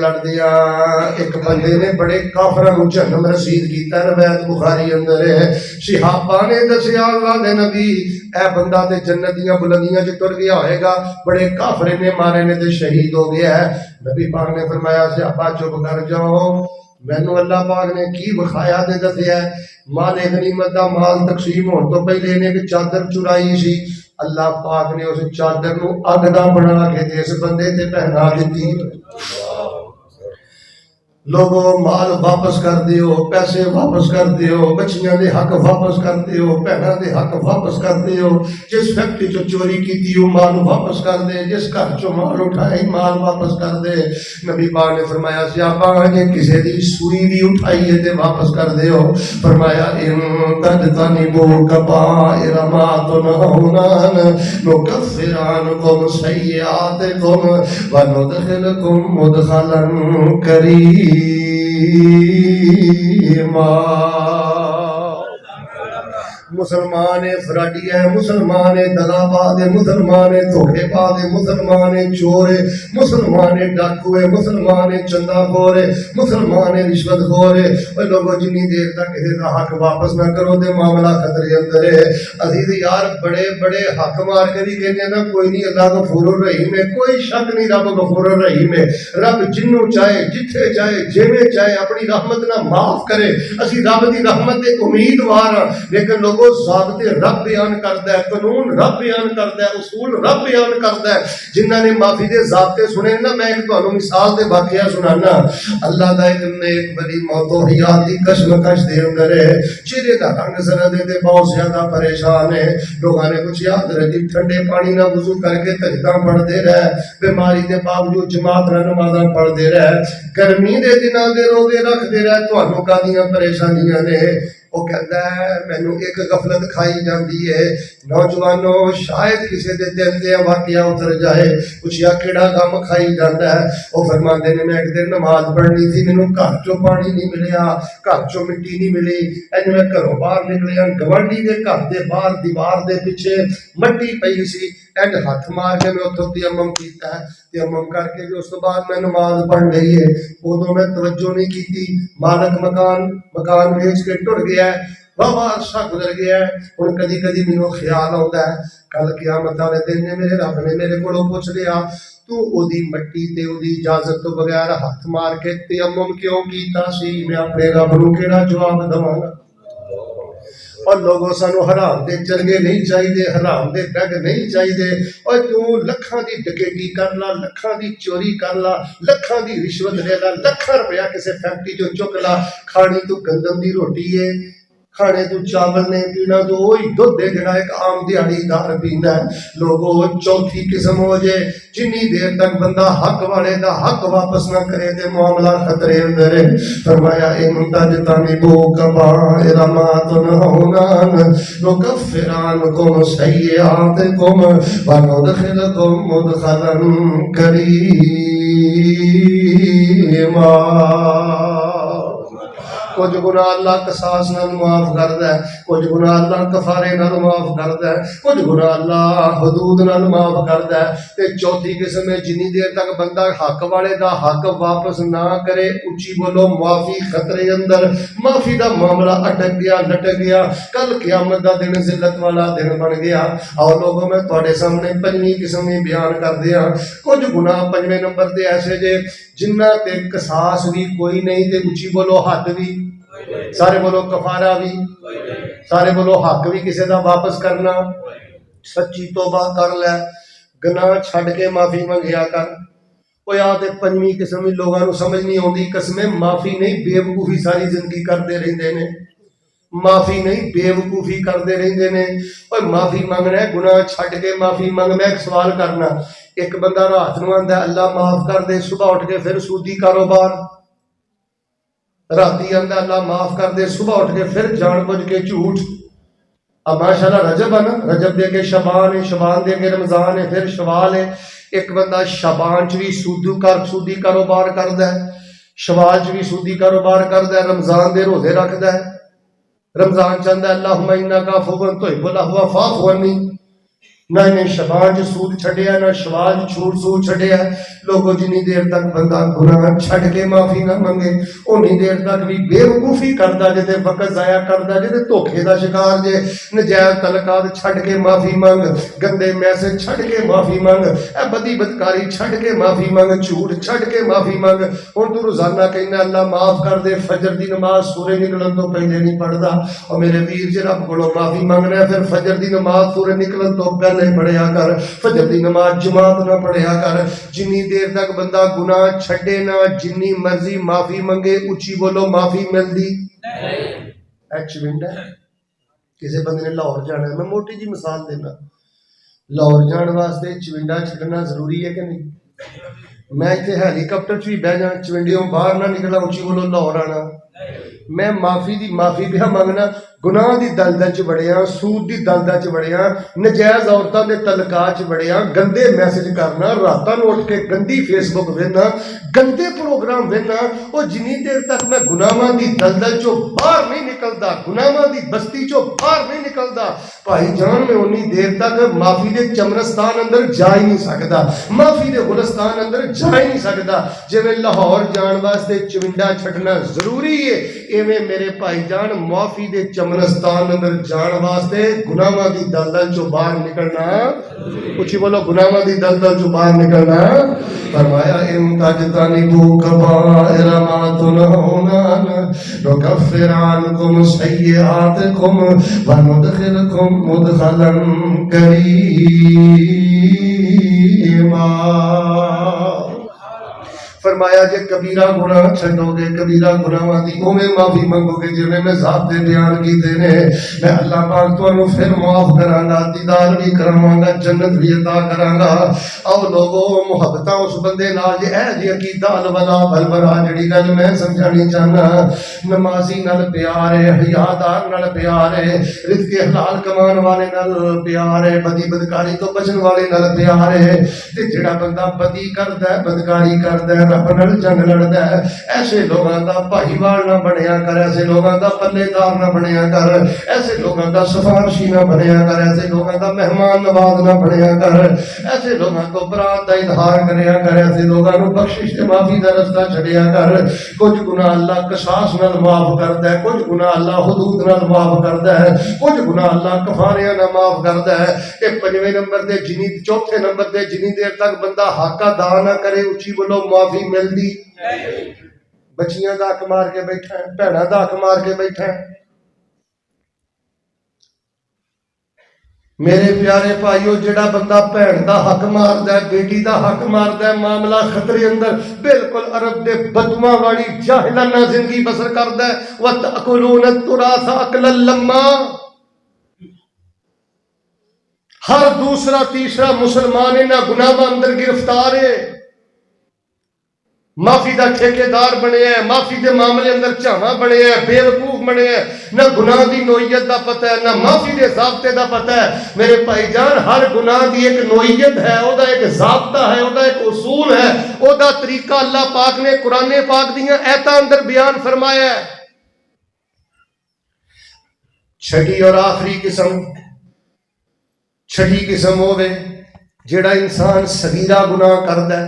ایک بندے نے بڑے کافراں نوں جہنم رسید کیتا، روایت بخاری اندر ہے۔ صحابہ نے دسیا اللہ دے نبی اے بندہ تے جنت دیاں بلندیاں چ تر گیا ہوئے گا، بڑے کافر نے مارے نے تے شہید ہو گیا ہے۔ نبی پاک نے فرمایا صحابہ چپ کر جاؤ، مینوں اللہ پاک نے کی بخایا تے دسیا ہے، مال غنیمت دا مال تقسیم ہون تو پہلے نے ایک چادر چرائی سی، اللہ پاک نے اس چادر نو اگ دا بنا کے تے اس بندے تے پہنا دتی۔ لوگوں مال واپس کر دیو، پیسے واپس کر دیو، بچیاں دے حق واپس کر دیو، بہناں دے حق واپس کر دیو، جس فیکٹری چو چوری کیتی وہ مال واپس کر دے، جس گھر چو مال اٹھائی مال واپس کر دے۔ نبی پاک نے فرمایا صحابہ جے کسی دی سوئی بھی اٹھائی ہے تے واپس کر دیو۔ فرمایا ان تجتنبوا کبائر ما تنہون عنہ نکفر عنکم سیئاتکم وندخلکم مدخلا کریما۔ مسلمان فراڈی ہے، مسلمان دغاباز ہے، مسلمان دھوکے باز ہے، مسلمان چور ہے، مسلمان ڈاکو ہے، مسلمان چندہ خور ہے، مسلمان رشوت خور ہے۔ اور لوگوں جنی دیر تک کسی کا حق واپس نہ کرو تے معاملہ خطرے اندر ہے۔ عزیز یار بڑے بڑے حق مار کے بھی کہتے ہیں نا کوئی نہیں اللہ غفور الرحیم ہے، کوئی شک نہیں رب غفور الرحیم ہے۔ رب جنوں چاہے جتھے چاہے جویں چاہے اپنی رحمت نہ معاف کرے، اسی رب دی رحمت دے امیدوار ہاں، لیکن لوگ وہ ضابطے رب بیان کرتا ہے، قانون رب بیان کرتا ہے، اصول رب بیان کرتا ہے. جنہوں نے معافی دے ضابطے سنے نا، میں ایک تمہیں مثال دے واقعہ سنانا. اللہ دا ایک بڑی موت و حیات دی کشمکش دے اندر ہے، چہرے دا رنگ زرد دے بہت زیادہ پریشان ہے. لوگوں نے کچھ یاد رکھی، ٹھنڈے پانی نہ وضو کر کے تجدہ پڑھتے رہے، بیماری دے باوجود جماعت نہ نمازاں پڑھتے رہے، گرمی دے دنوں دے روزے رکھتے رہے. تھانوں کادیاں پریشانیاں نے؟ وہ کہتا ہے مینوں ایک غفلت کھائی جاندی ہے. نوجوانوں شاید کسی دے دل دے واقعہ اتر جائے، پوچھیا کیڑا غم کھائی جاتا ہے؟ وہ فرماندے نے میں ایک دن نماز پڑھنی تھی، مینوں گھر چوں پانی نہیں ملیا، گھر چوں مٹی نہیں ملی، اینو میں گھروں باہر نکلیا، گوانڈی دے گھر دے باہر دیوار دے پیچھے مٹی پئی سی، اینڈ ہاتھ مار کے میں اتوں تیمم کیتا ہے. تیمم کر کے جو اس تو بعد میں نماز پڑھ لئی ہے، ادوں میں توجہ نہیں کیتی. مالک مکان بیچ کے ٹر گیا ہے، بابا عرصہ گزر گیا ہے. ہن کدی کدی مینوں خیال آتا ہے کل قیامت والے دن نے میرے رب نے میرے کولوں پوچھ لیا تو او دی مٹی تے او دی اجازت تو بغیر ہاتھ مار کے تیمم کیوں کیتا سی؟ میں اپنے رب نوں کیڑا جواب دواں گا؟ اور لوگوں سانو حرام دے چرگے نہیں چاہیے، حرام دے بیگ نہیں چاہیے. اور تو لکھاں دی ڈکیٹی کر لا، لکھاں دی چوری کر لا، لکھاں دی رشوت لے لا، لکھاں روپیہ کسی فیکٹری جو چک لا، کھانی تو گندم دی روٹی ہے، کھانے تو چاول نے، پینا تو وہی دودھ ہے جڑا ایک عام دیہڑی دار پیندا ہے. لوگوں چوتھی قسم ہو جے جنی دیر تک بندہ حق والے دا حق واپس نہ کرے تے معاملہ خطرے اندر ہے. فرمایا ان تجتنبوا کبائر ما تنہون عنہ نکفرنکم سیئاتکم وندخلکم مدخلا کریما. کچھ گناہ اللہ قصاص نال معاف کردا ہے، کچھ گناہ اللہ کفارے نال معاف کردا ہے، کچھ گناہ اللہ حدود نال معاف کردا ہے. تے چوتھی قسم ہے جنی دیر تک بندہ حق والے دا حق واپس نہ کرے، اچھی بولو معافی خطرے اندر. معافی دا معاملہ اٹک گیا لٹک گیا، کل قیامت دا دن ذلت والا دن بن گیا. اور لوگوں میں تواڈے سامنے پنجویں قسم بیان کر دیا. کچھ گناہ پنجویں نمبر تے ایسے جے جنہ تے قصاص بھی کوئی نہیں تے اچھی بولو حد بھی، سارے بولو کفارہ بھی، سارے بولو حق بھی کسی دا واپس کرنا. سچی توبہ کر لے، گناہ چھڈ کے معافی منگیا کر. وہ یا تے پنجویں قسم لوگاں نوں سمجھ نہیں آندی، قسمیں معافی نہیں بے وقوفی ساری زندگی کرتے رہندے نے، معافی نہیں بے وقوفی کرتے رہندے نے. اور معافی منگنا ہے، گناہ چھڈ کے معافی منگ. میں ایک سوال کرنا، ایک بندہ رات نوں آندا ہے اللہ معاف کر دے، صبح اٹھ کے پھر سودی کاروبار، راتی آندا اللہ معاف کر دے، صبح اٹھ کے پھر جان بوجھ کے جھوٹ. اب ماشاءاللہ رجب ہے نا، رجب دے کے شبان ہے، شبان دے کے رمضان ہے، پھر شوال ہے. ایک بندہ شبان چ بھی سودی کاروبار کردا ہے، شوال چ بھی سودی کاروبار کردا ہے، رمضان دے روزے رکھدا ہے. رمضان چاہتا ہے اللہم انک عفو تحب العفو فاعف عنی. نہ شبان چ سود چھڈیا، نہ شوال چھوٹ سود چھڈیا. لوگوں جنی دیر تک بندہ گناہ چھڈ کے معافی نہ منگے اونی دیر تک بھی بے وقوفی کردا جے تے وقت ضائع کردا جے تے دھوکے دا شکار جے. نجائز تعلقات چھڈ کے معافی منگ، گندے میسج چھڈ کے معافی منگ، اے بدی بدکاری چھڈ کے معافی منگ، جھوٹ چھڈ کے معافی منگ. ہن تو روزانہ کہنا اللہ معاف کر دے، فجر دی نماز سورج نکلن تو پہلے نہیں پڑھدا. اور میرے ویر جی رب کولوں معافی منگنا ہے، پھر فجر دی نماز سورج نکلن تو پہلے پڑھیا کر، فجر دی نماز جماعت نہ پڑھیا کر. جنی دیر تک بندہ گناہ چھڈے نہ، جنی مرضی معافی منگے، اچھی بولو معافی ملدی نہیں. چونڈا کسی بندے نے لاہور جانا ہے، میں موٹی جی مثال دینا، لاہور جان واسطے چونڈا چھڈنا ضروری ہے کہ نہیں؟ میں اتنے ہیلی کاپٹر چ بھی بہ جا، چونڈیوں باہر نہ نکلا، اچھی بولو لاہور آنا. میں معافی پہ منگنا، گناہ دی دلدل چ بڑیا، سود دی دلدل چ بڑیا، نجائز عورتوں دے تعلقات چ بڑیا، گندے میسج کرنا، راتاں نوں اٹھ کے گندی فیس بک ویکھنا، گندے پروگرام ویکھنا. اور جنی دیر تک میں گناہاں دی دلدل چوں باہر نہیں نکلدا، گناہاں دی بستی چوں باہر نہیں نکلدا، بھائی جان میں اونی دیر تک معافی دے چمرستان اندر جا ہی نہیں سکدا، معافی دے گلستان اندر جا ہی نہیں سکدا. جویں لاہور جان واسطے چونڈا چھڈنا ضروری ہے، ایویں میرے بھائی جان معافی دے ترکمنستان اندر جان واسطے گناہاں دی دلدل چوں باہر نکلنا، اچھی بولو گناہاں دی دلدل چوں باہر نکلنا، فرمایا ان تجتنبوا کبائر ما تنہون عنہ نکفر عنکم سیئاتکم وندخلکم مدخلا کریما۔ فرمایا جے کبیرہ گناہ چھڈو گے، کبیرہ گناہاں دی اوویں معافی منگو گے جویں میں ذات دے بیان کیتے نے، میں اللہ پاک تانوں پھر معاف کراں گا، دیدار بھی کراواں گا، جنت بھی عطا کراں گا۔ او لوگو محبتاں اس بندے نال جے اے جی عقیدہ الولا والبرا جڑی گل میں سمجھانی چاہنا، نمازی نال پیار ہے، حیادار نال پیار ہے، رزق حلال کمان والے نال پیار ہے، بدی بدکاری تو بچن والے نال پیار ہے، تے جڑا بندہ بدی کردا ہے، بدکاری کردا ہے، رب نال جنگ لڑدا ہے، ایسے لوگاں دا بھائیوال نہ بنیا کر، ایسے لوگاں دا پلے دار نہ بنیا کر، ایسے لوگاں دا سفارشی نہ بنیا کر، ایسے لوگاں دا مہمان نواز نہ بنیا کر، ایسے لوگاں کو برات دا اظہار کریا کر، ایسے لوگاں نو بخشش تے معافی دا رستہ چھڑیا کر۔ کچھ گناہ اللہ قصاص نال معاف کردا ہے، کچھ گناہ اللہ حدود نال معاف کردا ہے، کچھ گناہ اللہ کفاریاں نال معاف کردا ہے۔ تے پنجویں نمبر تے جنی چوتھے نمبر تے جنی دیر تک بندہ حق ادا نہ کرے، اچھی بولو معافی ملدی۔ بچیاں دا حق مار کے بیٹھا ہے، بھیناں دا حق مار کے بیٹھا ہے۔ میرے پیارے بھائیو جڑا بندہ بھین دا حق ماردا ہے، بیٹی دا حق ماردا ہے، معاملہ خطرے اندر بالکل عرب دے بدواں والی جاہلانہ زندگی بسر کردا ہے۔ وَتَأْكُلُونَ التُّرَاثَ أَكْلًا لَمًّا، ہر دوسرا تیسرا مسلمان انہاں گناہاں اندر گرفتار ہے، معافی دا ٹھیکیدار بنے ہیں، معافی دے معاملے اندر چاواں بنے ہیں، بے وقوف بنے ہیں، نہ گناہ دی نوعیت دا پتہ ہے، نہ معافی دے ضابطے دا پتہ ہے۔ میرے بھائی جان ہر گناہ دی ایک نوعیت ہے، او دا ایک ضابطہ ہے، او دا ایک اصول ہے، او دا طریقہ اللہ پاک نے قرآن پاک دیاں ایتاں اندر بیان فرمایا ہے۔ چھٹی اور آخری قسم ہوے جڑا انسان صغیرہ گناہ کردا ہے،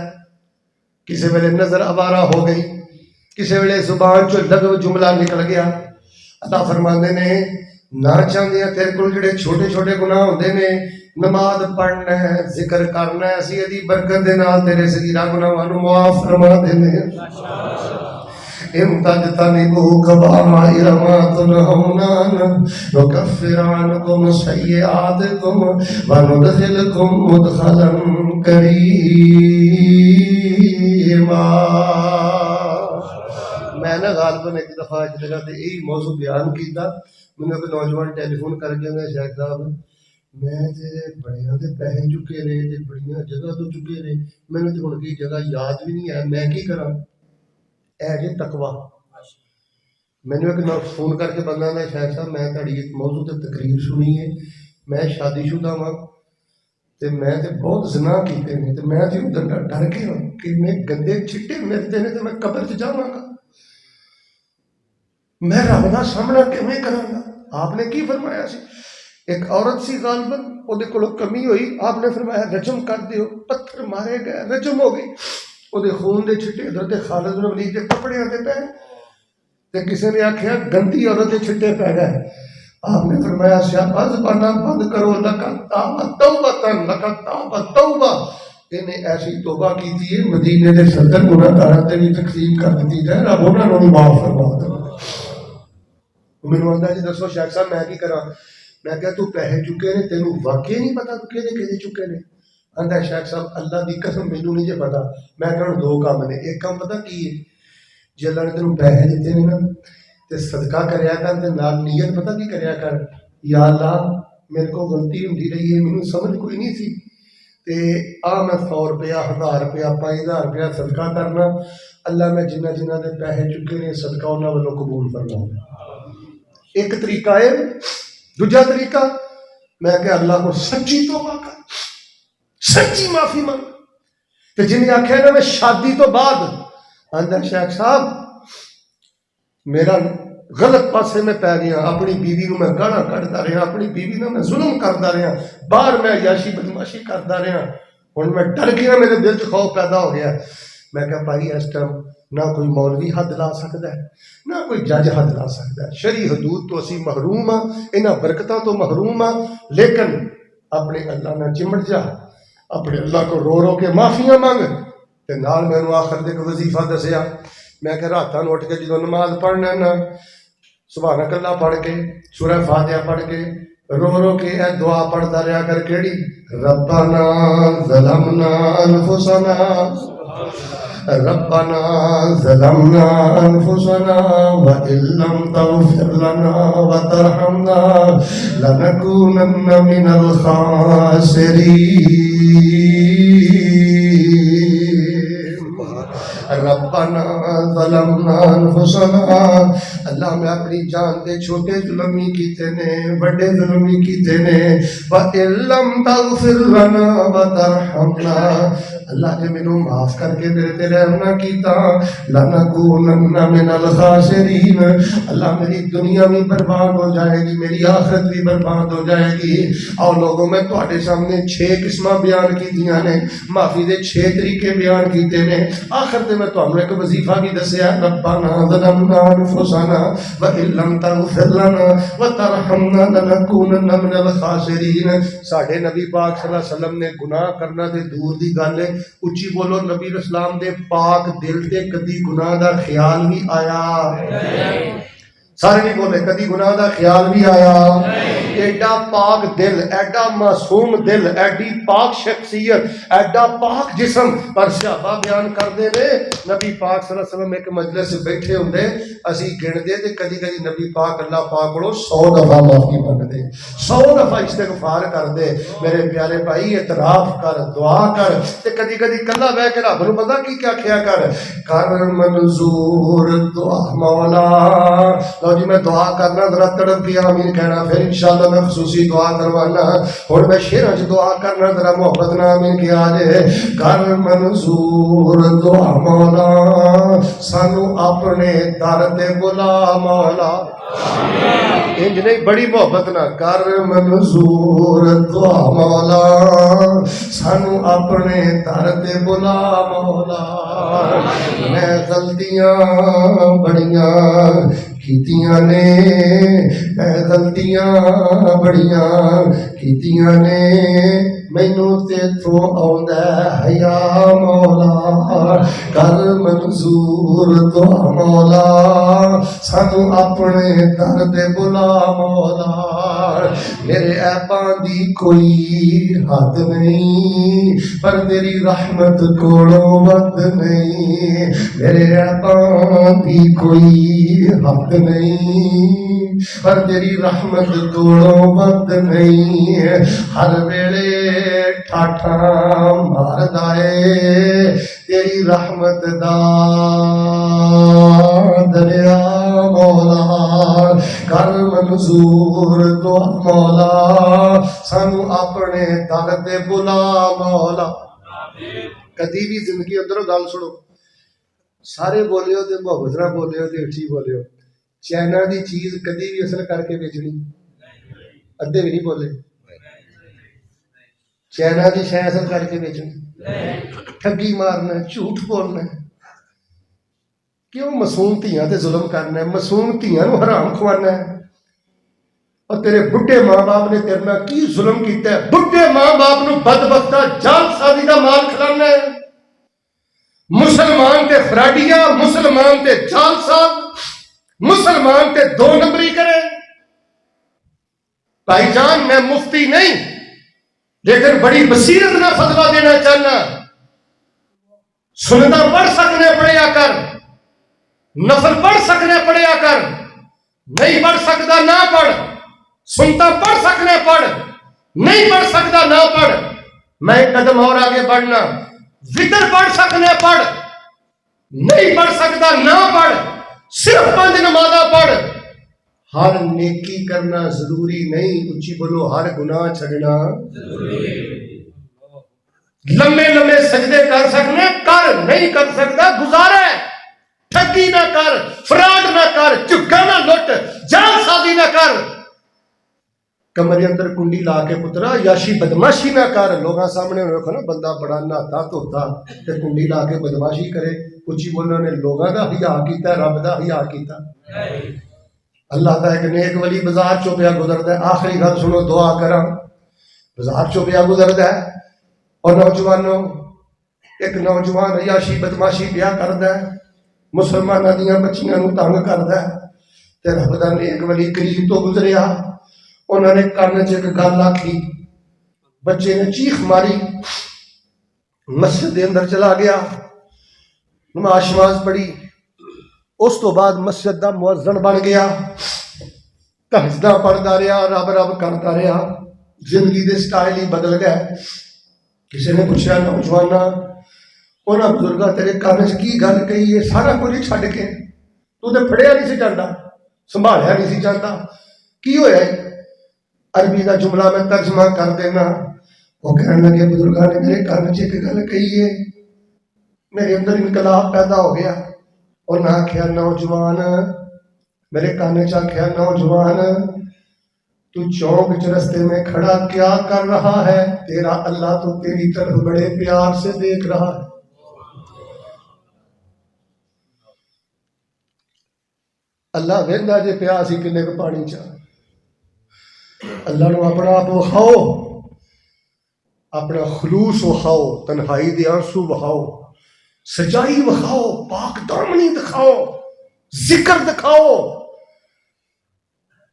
کسی ویلے نظر آوارہ ہو گئی، کسی ویلے زبان چو لغو جملہ نکل گیا، اللہ فرماندے نے نہ چاہندے ہیں تیرے کول جڑے چھوٹے چھوٹے گناہ ہوندے نے، نماز پڑھنا ہے، ذکر کرنا ہے، اسی دی برکت دے نال تیرے صغیرہ گناہاں نوں معاف فرما دیندے ہیں۔ ان تجتنبوا کبائر ما تنہون عنہ نکفر عنکم سیئاتکم وندخلکم مدخلا کریما۔ میں نے غالباً ایک دفعہ ایک جگہ تے یہی موضوع بیان کیتا، مینوں ایک نوجوان ٹیلی فون کر کے کہندا شیخ صاحب میں تے بڑیاں دے پیسے چکے نے تے بڑیاں جگہ تو چکے نے، مینوں تے ہن کوئی جگہ یاد بھی نہیں ہے، میں کی کراں؟ اے جے تقوی۔ مینوں ایک فون کر کے بندہ نے شیخ صاحب میں تہاڈی ایک موضوع تے تقریر سنی ہے، میں شادی شدہ ہاں تے میں تے بہت زنا کیتے نے تے میں تے ڈر کے ہوں کہ میں گندے چٹے ملتے نے تے میں قبر چ جاواں گا، میں رب دا سامنا کیویں کراں گا؟ آپ نے کی فرمایا سی؟ ایک عورت سی غالباً او دے کولوں کمی ہوئی، آپ نے فرمایا رجم کر دیو، پتھر مارے گئے، رجم ہو گئی، او دے خون دے چھٹے حضرت خالد بن ولید دے کپڑیاں تے پے، تے کسی نے آکھیا گندی عورت دے چھٹے پے گئے، آپ نے فرمایا سیاپا زبانہ بند کرو، لقد تاب توبۃ، لقد تاب توبہ، انہیں ایسی توبہ کی تھی مدینے دے صدر گناہگاراں تے بھی تقسیم کر دیتی جائے، رب انہاں نوں معاف فرما دے۔ مینوں آندا جی دسو شیخ صاحب میں کی کراں؟ میں کہا تو پیسے چکے نے تینوں واقعی نہیں پتا تو کہدے چکے نے؟ آندا شیخ صاحب اللہ دی قسم مینوں نہیں جے پتا، میں کہنا دو کام نے، ایک کام پتا کی ہے، جے اللہ نے تینوں پیسے دیتے نے نا تے صدقہ کریا کر تے نال نیت پتا کی کریا کر، یا اللہ میرے کو غلطی ہوندی رہی ہے، مینوں سمجھ کوئی نہیں سی تے میں 100 روپیہ 1000 روپیہ 5000 روپیہ صدقہ کرنا، اللہ میں جنہ جنہ دے پیسے چکے نے صدقہ انہاں والوں قبول فرما۔ ایک طریقہ ہے، دوجا طریقہ میں کہ اللہ کو سچی توبہ کر، سچی معافی مانگ۔ تے جنہیں آکھیا نا میں شادی تو بعد آندا شیخ صاحب میرا غلط پاسے میں پی گیا، اپنی بیوی نو میں گالاں کڈدا رہا، اپنی بیوی نو میں ظلم کردا رہا، باہر میں عیاشی بدماشی کردا رہا، ہن میں ڈر گیا، میرے دل چ خوف پیدا ہو گیا۔ میں کہا بھائی اس ٹائم نہ کوئی مولوی حد لا سکتا ہے، نہ کوئی جج حد لا سکتا ہے۔ شرعی حدود تو اسی محروم ہاں، انہاں برکتاں تو محروم ہاں، لیکن اپنے اللہ نہ چمٹ جا، اپنے اللہ کو رو رو کے معافیاں مانگ۔ تے نال مینوں آخر دے کوئی وظیفہ دسیا، میں کہ راتاں نوں اٹھ کے جدوں نماز پڑھنا نا، سبحانک اللہ پڑھ کے، سورہ فاتحہ پڑھ کے، رو رو کے اے دعا پڑھتا رہا کر، کیڑی؟ ربنا ظلمنا انفسنا، ربنا ظلمنا انفسنا وان لم تغفر لنا وترحمنا لنكونن من الخاسرین۔ ربنا ظلمنا انفسنا، اللہ میں اپنی جان دے چھوٹے ظلمی کیتے نے، بڑے ظلمی کیتے نے، وَإِن لَمْ تَغْفِرْ لَنَا وَتَرْحَمْنَا، اللہ نے مینوں معاف کر کے میرے تے رحم نہ کیتا، لَنَكُونَنَّ مِنَ الْخَاسِرِينَ، اللہ میری دنیا بھی برباد ہو جائے گی، میری آخرت بھی برباد ہو جائے گی۔ اور لوگوں میں تواڈے سامنے 6 قسماں بیان کیتیاں نے، معافی دے 6 طریقے بیان کیتے نے، آخر تے میں تانوں ایک وظیفہ بھی دسیا، ربنا ظلمنا انفسنا وان لم تغفر لنا وترحمنا لنكونن من الخاسرین۔ ساڈے نبی پاک صلی اللہ علیہ وسلم نے گناہ کرنا تے دور دی گل ہے، اچھی بولو، نبی اسلام دے پاک دل تے کدی گناہ دا خیال بھی آیا؟ سارے نہیں بولے، کدی گناہ دا خیال بھی آیا؟ ایڈا پاک دل، ایڈا معصوم دل، ایڈی پاک شخصیت، ایڈا پاک جسم، پر صحابہ بیان کردے نے نبی پاک صلی اللہ علیہ وسلم ایک مجلس سے بیٹھے ہوندے، اسی گھندے تے کدی کدی نبی پاک اللہ پاک کولو 100 دفعہ معافی منگدے، 100 دفعہ استغفار کردے۔ میرے پیارے بھائی اعتراف کر، دعا کر، تے کدی کدی کلا بیٹھ کے رب نوں پتہ کی کیا کیا کر منظور دعا مولا، لو جی میں دعا کرنا ذرا تڑپ کے آمین کہنا، پھر انشاءاللہ میں خصوصی دعا کروانا، اور میں شیراں چ دعا کرنا، ذرا محبت نہ آمین کیا جے۔ کر منظور دعا مولا، سانو اپنے در تے بلا مولا، انج نہیں بڑی محبت نہ، کر منظور دعا مولا، سانو اپنے در تے بلا مولا۔ میں غلطیاں بڑیاں کیتیاں نے، میں غلطیاں بڑیاں کیتیاں نے، مینوں تیتھوں آوندا حیا مولا، کر منظور دعا مولا، سانو اپنے در تے بلا مولا۔ میرے عیباں دی کوئی حد نہیں، پر تیری رحمت کولوں ود نہیں، میرے عیباں دی کوئی حد نہیں، پر تیری رحمت کولوں ود نہیں، ہر ویلے ٹھاٹھا ماردا اے تیری رحمت دا دریا مولا، کر منظور دعا مولا، سانو اپنے در تے بلا مولا۔ کدی بھی زندگی اندروں گل سنو، سارے بولے ہو تے محبت نہ بولے ہو تے اٹھی بولے ہو، چائنا دی چیز کدی بھی اصل کر کے بیچنی، ادھے بھی نہیں بولے، چائنا دی شے اصل کر کے بیچنی، ٹھگی مارنا، جھوٹ بولنا، کیوں معصوم دھیاں تے ظلم کرنا ہے، معصوم دھیاں نوں حرام کھوانا ہے، اور تیرے بڈھے ماں باپ نے تیرے نال کی ظلم کیتا ہے، بڈھے ماں باپ نوں بدبختہ جال سازی دا مال کھلانا ہے، مسلمان تے فراڈیا، مسلمان تے جال ساز، مسلمان تے 2 نمبری کرے۔ بھائی جان میں مفتی نہیں، لیکن بڑی بصیرت نہ فتویٰ دینا چاہنا، سنتا پڑھ سکنے پڑھیا کر، نفل پڑھ سکنے پڑھیا کر، نہیں پڑھ سکتا نہ پڑھ، سنتا پڑھ سکنے پڑھ، نہیں پڑھ سکتا نہ پڑھ۔ میں ایک قدم اور آگے بڑھنا، ذکر پڑھ سکنے پڑھ، نہیں پڑھ سکتا نہ پڑھ، صرف 5 نمازاں پڑھ۔ ہر نیکی کرنا ضروری نہیں، اچھی بولو، ہر گناہ چھڑنا ضروری۔ لمبے لمبے سجدے کر سکنے کر، نہیں کر سکتا گزارا ہے، ٹھگی نہ کر، فراڈ نہ کر، چکا نہ لٹ، جال سازی نہ کر۔ کمرے اندر کنڈی لا کے پترا یاشی بدماشی نہ کر. لوگاں سامنے رکھو نا بندہ بڑا نہاتا دھوتا تے کنڈی لا کے بدماشی کرے. اچھی بولو نے لوگاں دا حیا کیتا ہے رب دا حیا کیتا. اللہ دا ایک نیک ولی بازار چوں پیا گزردا ہے. آخری گل سنو دعا کراں. بازار چوں پیا گزردا ہے اور نوجوانوں ایک نوجوان عیاشی بدماشی پیا کردا ہے, مسلماناں دیاں بچیاں نوں تنگ کردا ہے. تے رب دا نیک ولی قریب تو گزریا, انہوں نے کان چ ایک گل آکھی, بچے نے چیخ ماری, مسجد دے اندر چلا گیا, نماز شماز پڑھی. اس تو بعد مسجد دا مؤذن بن گیا, تہجداں پڑھدا رہا, رب رب کردا رہا. زندگی دے سٹائل ہی بدل گئے. کسی نے پوچھا نوجوانا انہاں بزرگاں تیرے کان چ کی گل کہی ہے سارا کچھ چھڈ کے, تو تے پڑھیا نہیں سی جاندا, سنبھالیا نہیں سی جاندا, کی ہویا ہے؟ عربی دا جملہ میں ترجمہ کر دینا. وہ کہنے لگے بزرگاں نے میرے کان چ ایک گل کہی ہے, میرے اندر انقلاب پیدا ہو گیا. اور نہ آخیا نوجوان, میرے کان چ آخیا نوجوان تو چوک چ رستے میں کھڑا کیا کر رہا ہے؟ تیرا اللہ تو تیری طرف بڑے پیار سے دیکھ رہا ہے. اللہ ویندا جے پیا سی کنے کو پانی چا. اللہ نو اپنا آپ وکھاؤ, اپنا خلوص وکھاؤ, تنہائی دے آنسو وکھاؤ, سچائی وکھاؤ, پاک دامنی دکھاؤ, ذکر دکھاؤ.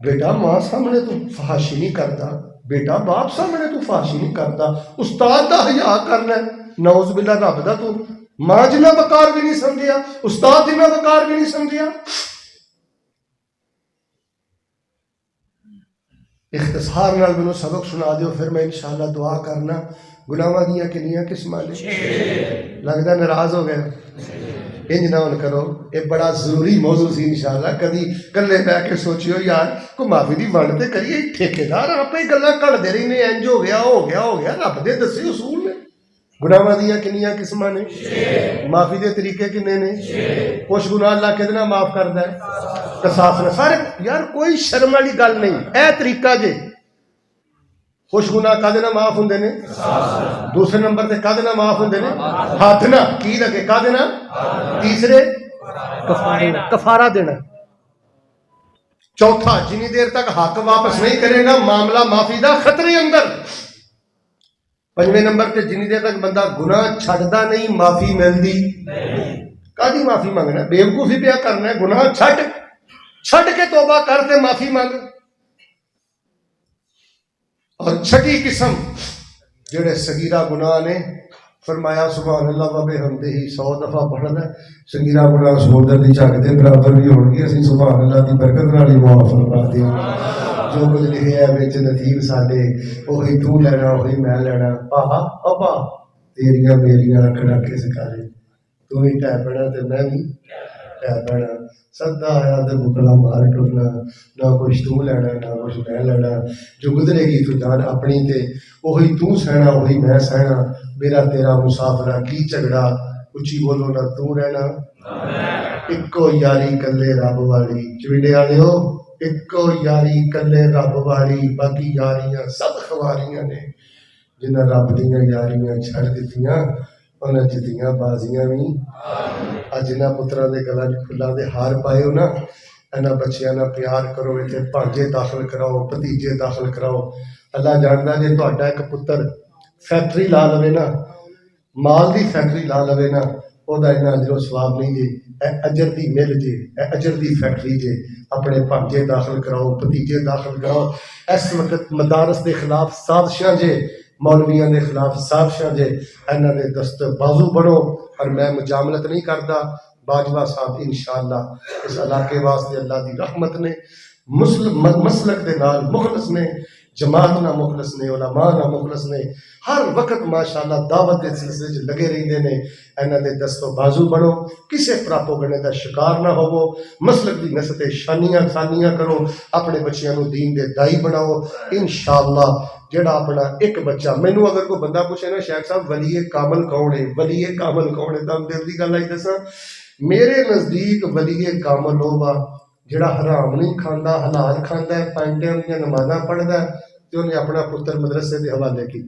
بیٹا ماں سامنے تو فحاشی نہیں کرتا, بیٹا باپ سامنے تو فحاشی نہیں کرتا, استاد دا حیا کرنا ہے. نعوذ باللہ رب دا تو ماں جنہ وقار بھی نہیں سمجھیا, استاد جنہ وقار بھی نہیں سمجھیا. اختصار نال مینوں سبق سنا دیو, پھر میں انشاءاللہ دعا کرنا. گناہاں دیاں کنیاں قسماں نے, لگدا ناراض ہو گئے. انج نہ ہون کرو, یہ بڑا ضروری موضوع سی. انشاءاللہ کدی کلے بیٹھ کے سوچیو یار کو معافی دی ونڈ تے کریے, ٹھیکیدار آپ ہی گلاں کھڑدے رہنے, انج ہو گیا ہو گیا ہو گیا. رب دے دسے اصول نے. گناہاں دیاں کنیاں قسماں نے, معافی دے طریقے کنے نے. کچھ گناہ اللہ کدے نال معاف کردا ہے, قصاص نہ. سارے یار کوئی شرم والی گل نہیں, اے طریقہ جے. خوش گناہ کدے نال معاف ہوندے نے, دوسرے نمبر تے کدے نال معاف ہوندے نے, ہاتھ نہ کی لگے کدے نال, تیسرے کفارہ دینا. چوتھا جنی دیر تک حق واپس نہیں کرے گا معاملہ معافی دا خطرے اندر. پنجویں نمبر تے جنی دیر تک بندہ گناہ چھڈدا نہیں معافی ملدی. کدی معافی منگنا, بیوقوفی پیا کرنا ہے. گناہ چھڈ کے توبہ کر تے معافی مانگ. اور چھٹی قسم جڑے صغیرہ گناہ نے, فرمایا سبحان اللہ و بحمدہ 100 دفعہ پڑھنا. صغیرہ گناہ سمندر دی جھاگ دے برابر بھی ہون گے, اسی سبحان اللہ دی برکت نال ہی معاف فرما دیاں. جو کچھ لکھیا ہے وچ نصیب ساڈے, وہی تو لینا وہی میں لینا. پا تیریاں میریاں کھڑا کے سکھارے, تو ہی ٹہ پینا تے میں بھی ٹہ پینا. سدا آیا تے بکلا مار ٹرنا, نہ کچھ تو لینا نہ کچھ میں لینا. جو گزرے گی تو جان اپنی تے, وہی تو سہنا وہی میں سہنا. میرا تیرا مسافرہ کی جھگڑا, اچھی بولو نہ تو رہنا. اکو یاری کلے رب والی, چویڈے والے ہو اکو یاری کلے رب والی, باقی یاریاں سب خواریاں نے. جنہیں رب دیاں یاریاں چھڑ دتیاں انہیں جتیاں بازیاں بھی. جنہ پتراں دے گلاں وچ پھلاں دے ہار پائے ہو نا, انہاں بچیاں نال پیار کرو, اتنے بھانجے داخل کراؤ, بھتیجے داخل کراؤ. اللہ جاندا جے تہاڈا ایک پتر فیکٹری لا لوے نا, مال دی فیکٹری لا لوے نا, وہ اتنا اجر و ثواب نہیں جے. اے اجر دی مل جے, اے اجر دی فیکٹری جے. اپنے بھانجے داخل کراؤ, بھتیجے داخل کراؤ. اس وقت مدارس دے خلاف سازشاں جے, مولویاں دے خلاف سازشاں جے. انہاں دے دست بازو بنو. اور میں مجاملت نہیں کردا, باجوہ صاحب انشاءاللہ اس علاقے واسطے اللہ دی رحمت نے, مسلک دے نال مخلص نے, جماعت نہ مخلص نے, علماء نہ مخلص نے, ہر وقت ماشاءاللہ دعوت دے سلسلے وچ لگے رہندے نے. انہاں دے دست و بازو بنو, کسے پراپوگنڈے دا شکار نہ ہوو, مسلک دی نسبت شانیاں خانیاں کرو, اپنے بچیاں نو دین دے دائی بناؤ. انشاءاللہ جڑا اپنا ایک بچہ, مینوں اگر کوئی بندہ پوچھے نا شیخ صاحب ولی کامل کون ہے, ولی کامل کون ہے, تم دل دی گل آئی دساں, میرے نزدیک ولی کامل ہوگا جڑا حرام نہیں کھاندا, حلال کھاندا ہے, 5 ٹائم دیاں نمازاں پڑھدا ہے, تو انہیں اپنا پتر مدرسے کے حوالے کیا.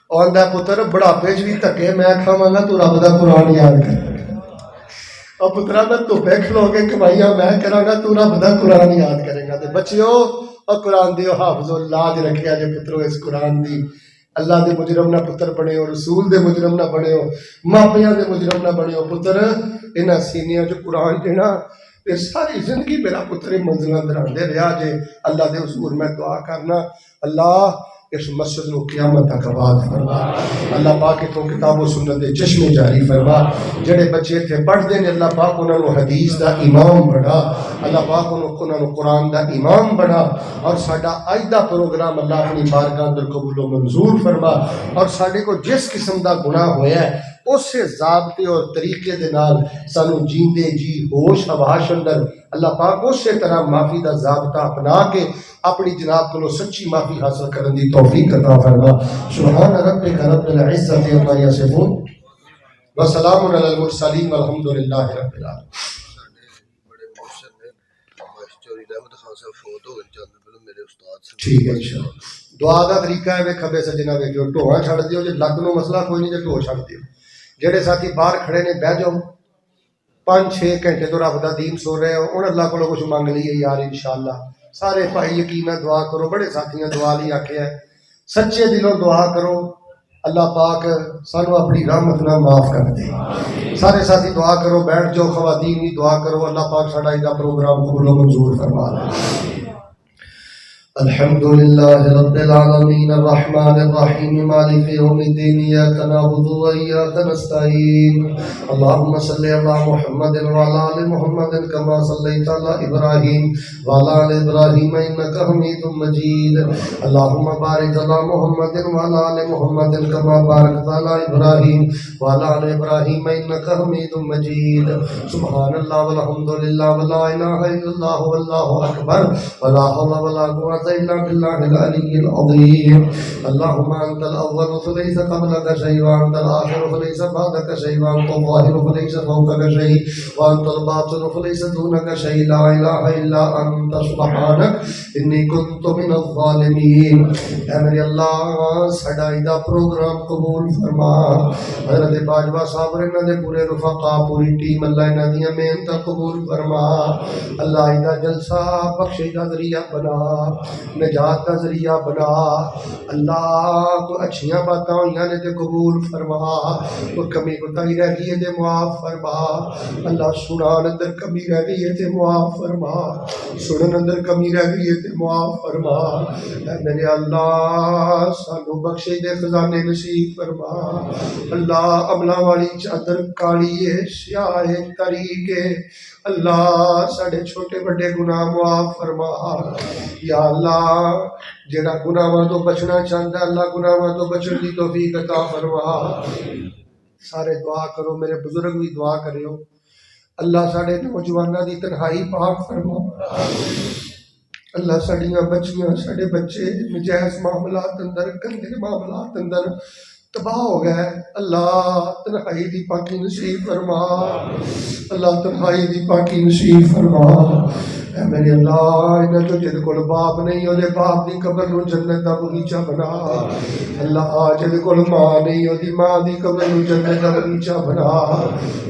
آندا پتر بڑھاپے بھی دھکے میں کھاواں گا تو رب دا قرآن یاد کر. اور پترا میں دھوپے کھلو کے کمائیاں میں کراں گا تو رب دا قرآن یاد کرے گا. تے بچیو اور قرآن دیو حافظ لاج رکھیا جے پترو اس قرآن دی. اللہ دے مجرم نہ پتر بنے ہو، رسول دے مجرم نہ بنے ہو، ماپیاں دے مجرم نہ بنے ہو. پتر انہاں سینیاں جو قرآن دینا پھر ساری زندگی میرا پتر منزلاں دراندے رہا جے. اللہ دے حضور میں دعا کرنا اللہ اس مسجد نو قیامت تک آباد فرما. اللہ پاک اتوں کتاب و سنت دے چشمے جاری فرما. جڑے بچے اتنے پڑھتے ہیں اللہ پاک انہوں نے حدیث دا امام بنا. اللہ پاک انہوں نے قرآن دا امام بنا. اور ساڈا اج دا پروگرام اللہ اپنی بارگاہ اندر قبول و منظور فرما. اور ساڈے کو جس قسم دا گناہ ہویا ہے اس سے ضابطے اور طریقے دے نال سانو جیندے جی ہوش حواس اندر اللہ پاک اسی طرح معافی دا ضابطہ اپنا کے اپنی جناب کو سچی معافی حاصل کرنے دی توفیق عطا فرما. سبحان ربک رب العزت عما یصفون وسلام علی المرسلین والحمد للہ رب العالمین. ٹھیک ہے انشاءاللہ. دعا دا طریقہ ہے کھبے سجنا ویکھو ٹوہا چھڑ دیو جے لک نو مسئلہ کوئی نہیں جے ٹوہ چھڑ دیو. جڑے ساتھی باہر کھڑے نے بہ جاؤ 5-6 گھنٹے تو رب دا دین سو رہے ہو ہن اللہ کو کچھ منگ لیے یار انشاءاللہ. سارے بھائی یقینا دعا کرو. بڑے ساتھیاں دعا لی آکھیا ہے سچے دلوں دعا کرو اللہ پاک سانو اپنی رحمت نہ معاف کر دے. سارے ساتھی دعا کرو. بیٹھ جاؤ خواتین بھی دعا کرو. اللہ پاک ساڈا ایدا پروگرام قبول و منظور فرما لے. الحمد لله رب العالمين الرحمن الرحيم مالك يوم الدين إياك نعبد وإياك نستعين اللهم صل على محمد وعلى آل محمد كما صليت على إبراهيم وعلى آل إبراهيم إنك حميد مجيد اللهم بارك على محمد وعلى آل محمد كما باركت على إبراهيم وعلى آل إبراهيم إنك حميد مجيد سبحان الله والحمد لله ولا إله إلا الله والله أكبر ولا حول ولا قوة إلا بالله العلي العظيم. اللهم أنت الأول فليس قبلك شيء وأنت الآخر فليس بعدك شيء وأنت الظاهر فليس فوقك شيء وأنت الباطن فليس دونك شيء لا إله إلا أنت سبحانك إني كنت من الظالمين. اے میرے اللہ ساڈا ایدا پروگرام قبول فرما. حضرت باجوہ صاحب اور انہاں دے پورے رفقا پوری ٹیم اللہ انہاں دیاں محنتاں قبول فرما. اللہ ایدا جلسہ بخشش دا ذریعہ بنا نجات کا ذریعہ بنا. اللہ کو اچھیاں باتاں ہوئیاں نے تے قبول فرما. کوئی کمی کوتاہی رہ گئی ہے تے معاف فرما. اللہ سنان اندر کمی رہ گئی ہے تے معاف فرما. سنن اندر کمی رہ گئی ہے تے معاف فرما. اے میرے اللہ سانو بخشش دے خزانے نصیب فرما. اللہ عملاں والی چادر کالی ہے سیاہ ہے تاریک ہے. اللہ ساڑے چھوٹے بڑے گناہ معاف فرما. یا اللہ جڑا گناہاں تو بچنا چاہتا ہے اللہ گناہاں تو بچن کی توفیق عطا فرما. سارے دعا کرو. میرے بزرگ بھی دعا کریو. اللہ ساڑے نوجواناں دی تنہائی پاک فرما. اللہ ساڑیاں بچیاں ساڑے بچے نجائز معاملات اندر گندے معاملات اندر تباہ ہو گئے. اللہ تنہائی دی پاکی نصیب فرما. اللہ تنہائی دی پاکی نصیب فرما. اے میرے اللہ انہاں جو جد کول باپ نہیں او دے باپ دی قبر نو جنت دا بغیچہ بنا. اللہ جد کول ماں نہیں او دی ماں دی قبر نو جنت دا بغیچہ بنا.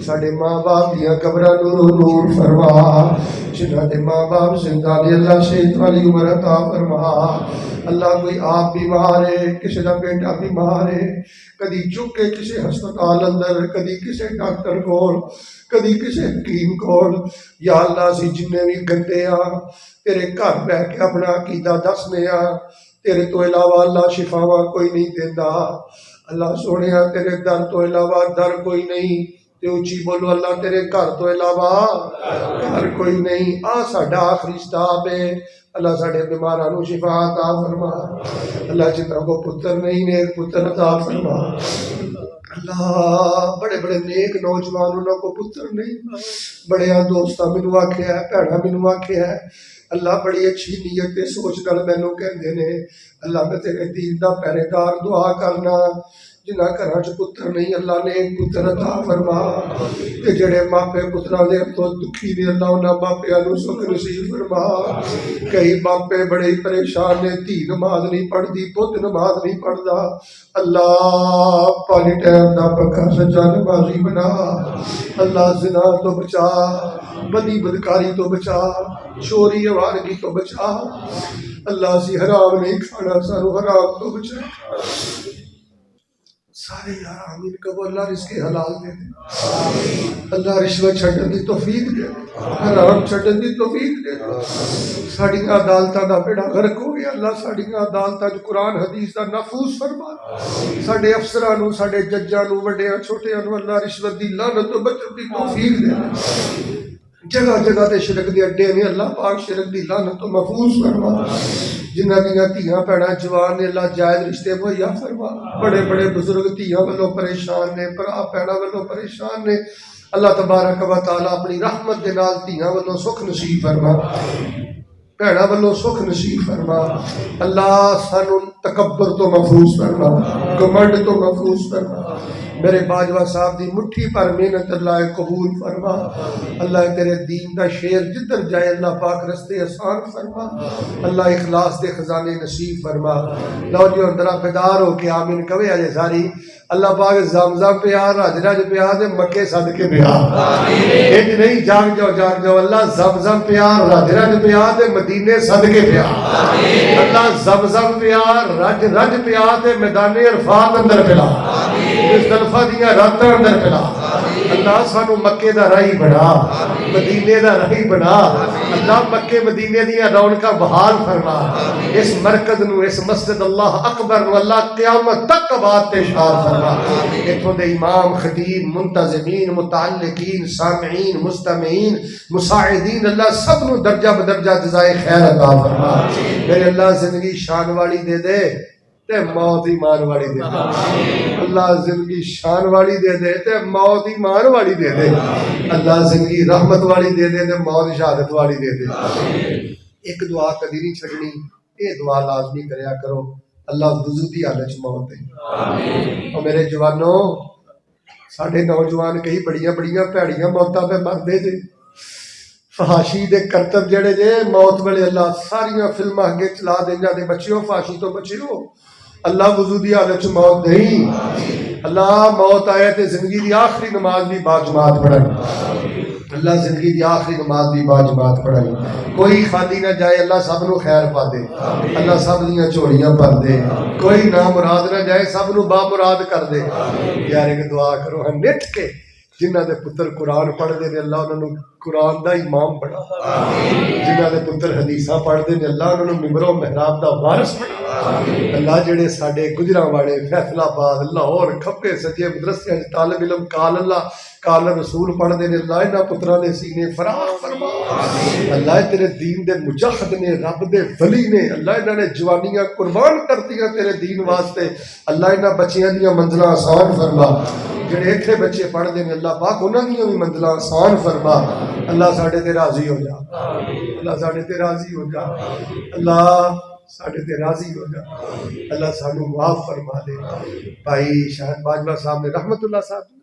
ساڈے ماں باپ دیاں قبراں نور نور فرما. جنہاں دے ماں باپ زندہ نے اللہ صحت والی عمر عطا فرما. اللہ کوئی آپ بیمار ہے کسی دا بیٹا بیمار ہے کدی چک کے کسی ہسپتال اندر کدی کسی ڈاکٹر کول کدی کسی حکیم کول. یا اللہ سی جننے بھی گندے تیرے گھر بہ کے اپنا عقیدہ دسنے تیرے تو علاوہ اللہ شفاواں کوئی نہیں دیندا. اللہ سونے تیرے در تو علاوہ در کوئی نہیں. تے اچھی بولو اللہ تیرے گھر تو علاوہ گھر کوئی نہیں. ساڈا آخری سٹاپ ہے. اللہ ساڑے بیماراں نو شفا عطا فرما. اللہ جتنا کو پتر نہیں نیک پتر عطا فرما. اللہ بڑے بڑے نیک نوجوان انہوں کو پتر نہیں. بڑے دوستاں مینوں آکھیا ہے بھیڑاں مینوں آکھیا ہے اللہ بڑی اچھی نیت تے سوچ نال مینوں کہندے نے اللہ میں تیرے دین دا پہرے دار دعا کرنا جنہ گھراں چ پتر نہیں اللہ نے ایک پتر عطا فرما تے جڑے ماپے پتراں دے تو دکھی نے اللہ انہاں ماپیاں نوں سکھ نصیب فرما کئی ماپے بڑے ہی پریشان نے دھی نماز نہیں پڑھدی پت نماز نہیں پڑھدا اللہ پانی ٹائم دا پکا سچا نمازی بنا اللہ زنا تو بچا بدی بدکاری تو بچا چوری آوارگی تو بچا اللہ سی حرام نہیں کھانا سانو حرام تو بچا سارے یار آمین کہو اللہ رزق حلال دے دے اللہ رشوت چھڈن دی توفیق دے دے حرام چھڈن دی توفیق دے دے ساڈیاں عدالتاں دا بیڑا غرق ہو گیا اللہ ساڈیاں عدالتاں جو قرآن حدیث دا نفوذ فرما ساڈے افسراں نوں ساڈے ججاں نوں وڈیاں چھوٹیاں نوں اللہ رشوت دی لعنت تو بچن دی توفیق دے دے جگہ جگہ تے شرک دے اڈے نے اللہ پاک شرک دی لعنت تو محفوظ فرما جنہ دیاں دھیاں پیڑاں جوان نے اللہ جائز رشتے مہیا فرما بڑے بڑے بزرگ دھیاں والوں پریشان نے بھرا پیڑاں والوں پریشان نے اللہ تبارک و تعالی اپنی رحمت دے نال دھیاں والوں سکھ نصیب فرما پیڑاں والوں سکھ نصیب فرما اللہ سانو تکبر تو محفوظ فرما گھمنڈ تو محفوظ فرما میرے باجوہ صاحب دی مٹھی پر محنت اللہ قبول فرما اللہ تیرے دین دا شیر جدھر جائے اللہ پاک رستے آسان فرما اللہ اخلاص دے خزانے نصیب فرما لو جو اندرہ بیدار ہو کے آمین کوے آجے ساری اللہ پاک زمزم پیار راج راج پیار دے مکے صدقے پیار ایک نہیں جاگ جاؤ اللہ زمزم پیار راج راج پیار دے مدینے صدقے پیار اللہ زمزم پیار راج راج پیار دے میدان عرفات اندر پلا مصطفیٰ دیاں راتاں اندر پلا اللہ سانو مکے دا راہی بنا مدینے دا راہی بنا اللہ مکے مدینے دیاں رونقاں بحال فرما اس مرکز نو اس مسجد اللہ اکبر نو اللہ قیامت تک آباد تے شار فرما اتھوں دے امام خطیب منتظمین متعلقین سامعین مستمعین مساعدین اللہ سب نو درجہ بدرجہ جزائے خیر عطا فرما میرے اللہ زندگی شان والی دے دے تے موت ایمان والی دے دے اللہ زندگی شان والی دے دے تے موت ایمان والی دے دے اللہ زندگی رحمت والی دے دے تے موت شہادت والی دے دے ایک دعا کدی نہیں چھڑنی اے دعا لازمی کریا کرو اللہ وضو دی حالت موت ہے اور میرے جوانوں ساڈے نوجوان کئی بڑیاں بڑیاں بھڑیاں موتاں پہ مردے جے فحاشی دے کرتب جڑے جے موت والے اللہ ساریاں فلماں اگے چلا دینجا دے بچیو فحاشی تو بچیو اللہ وضو دی حالت موت نہیں اللہ موت آئے تے زندگی دی آخری نماز بھی باجماعت پڑھائی اللہ زندگی دی آخری نماز بھی باجماعت پڑھائی کوئی خالی نہ جائے اللہ سب نو خیر پا دے اللہ سب دیاں چوڑیاں پر دے کوئی نامراد نہ جائے سب نو با مراد کر دے یار ایک دعا کرو ہم نٹ کے جنہ دے پتر قرآن پڑھ دے نے اللہ انہوں نے قرآن دا امام بنا جنہ دے پتر حدیثاں پڑھ دے نے اللہ انہوں نے ممبر و محراب دا وارث بنا اللہ جڑے ساڈے گجراں والے فیصلہ آباد لاہور کھپے سجے مدرسے طالب علم قال اللہ قال رسول پڑھ دے نے اللہ انہاں پتراں دے سینے فراخ فرما اللہ تیرے دین دے مجاہد نے رب دے ولی نے اللہ انہاں نے جوانیاں قربان کرتیاں تیرے دین واسطے اللہ انہاں بچیاں دیاں منزلاں آسان فرما جڑے ایتھے بچے پڑھ دے نے اللہ پاک انہاں دیاں بھی منزلاں آسان فرما اللہ ساڈے تے راضی ہو جا اللہ ساڈے تے راضی ہو جا اللہ ساڈے تے راضی ہو جا اللہ سانو معاف فرما دے بھائی شاہد باجوہ صاحب نے رحمت اللہ صاحب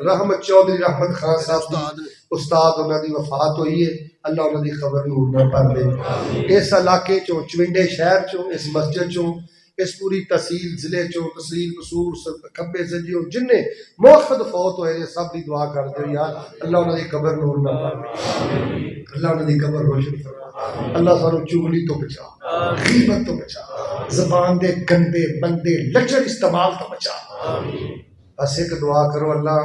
رحمت چودھری رحمت خان صاحب استاد انہاں دی وفات ہوئی ہے اللہ انہاں دی خبر نور نہ کر دے اس علاقے چوں چوینڈے شہر چوں اس مسجد چوں اس پوری تحصیل ضلع چوں تحصیل قصور کھبے سجیوں جننے موقد فوت ہوئے یہ سب دی دعا کر دے یار اللہ انہاں دی قبر نور نہ کر دے اللہ انہاں دی قبر روشن فرما اللہ سانو چغلی تو بچا غیبت تو بچا زبان دے گندے بندے لچر استعمال تو بچا بس ایک دعا کرو اللہ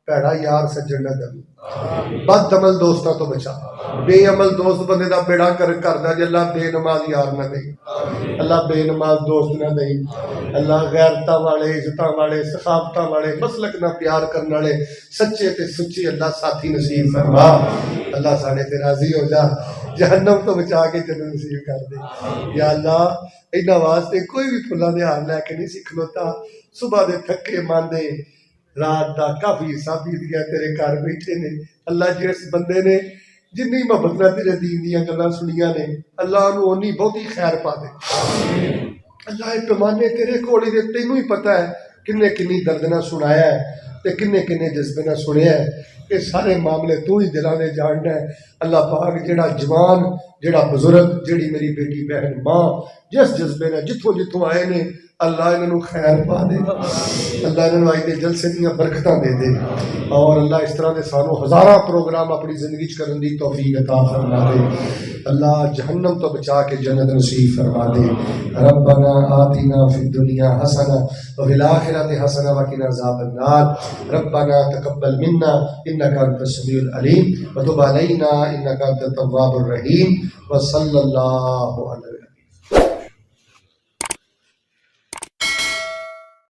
پیڑا یار سجن نہ دے بد عمل دوستاں تو بچا بے عمل دوست بندے دا بیڑا کردا جے اللہ بے نماز یار نہ دے اللہ بے نماز دوست نہ دے اللہ غیرتاں والے عزتاں والے سخاوتاں والے مسلک نہ پیار کرنے والے سچے تے سچے اللہ ساتھی نصیب فرما اللہ ساڈے تے راضی ہو جا جہنم تو بچا کے جنت نصیب کر دے یا اللہ انہاں واسطے کوئی بھی پھلاں دے ہار لے کے نہیں سی کھلوتا صبح دے تھکے ماندے رات دا کافی حصہ بیت گیا تیرے گھر بیٹھے نے اللہ جس بندے نے جنی محبت نہ تیرے دین دیاں گلاں سنیاں نے اللہ انہوں اونی بہت ہی خیر پا دے اللہ پیمانے تیرے کھولی دے تینوں ہی پتہ ہے کنے کنی دردنا سنایا ہے تے کنے کنے جذبے نہ سنیا ہے. یہ سارے معاملے تو ہی دلاں دے جاننا ہے. اللہ پاک جڑا جوان جڑا بزرگ جڑی میری بیٹی بہن ماں جس جذبے نے جتوں جتوں آئے نے اللہ انہوں خیر پا دے, اللہ انہوں آئی دے جلسے دیاں برکتاں دے دے, اور اللہ اس طرح دے سانوں ہزاراں پروگرام اپنی زندگی چ کرن دی توفیق عطا فرما دے. اللہ جہنم تو بچا کے جنت نصیب فرما دے. ربنا آتنا فی الدنیا حسنہ وفی الآخرۃ حسنہ وقنا عذاب النار. ربنا تقبل منا انک انت السمیع العلیم وتب علینا انک انت التواب الرحیم وصلی اللہ علیہ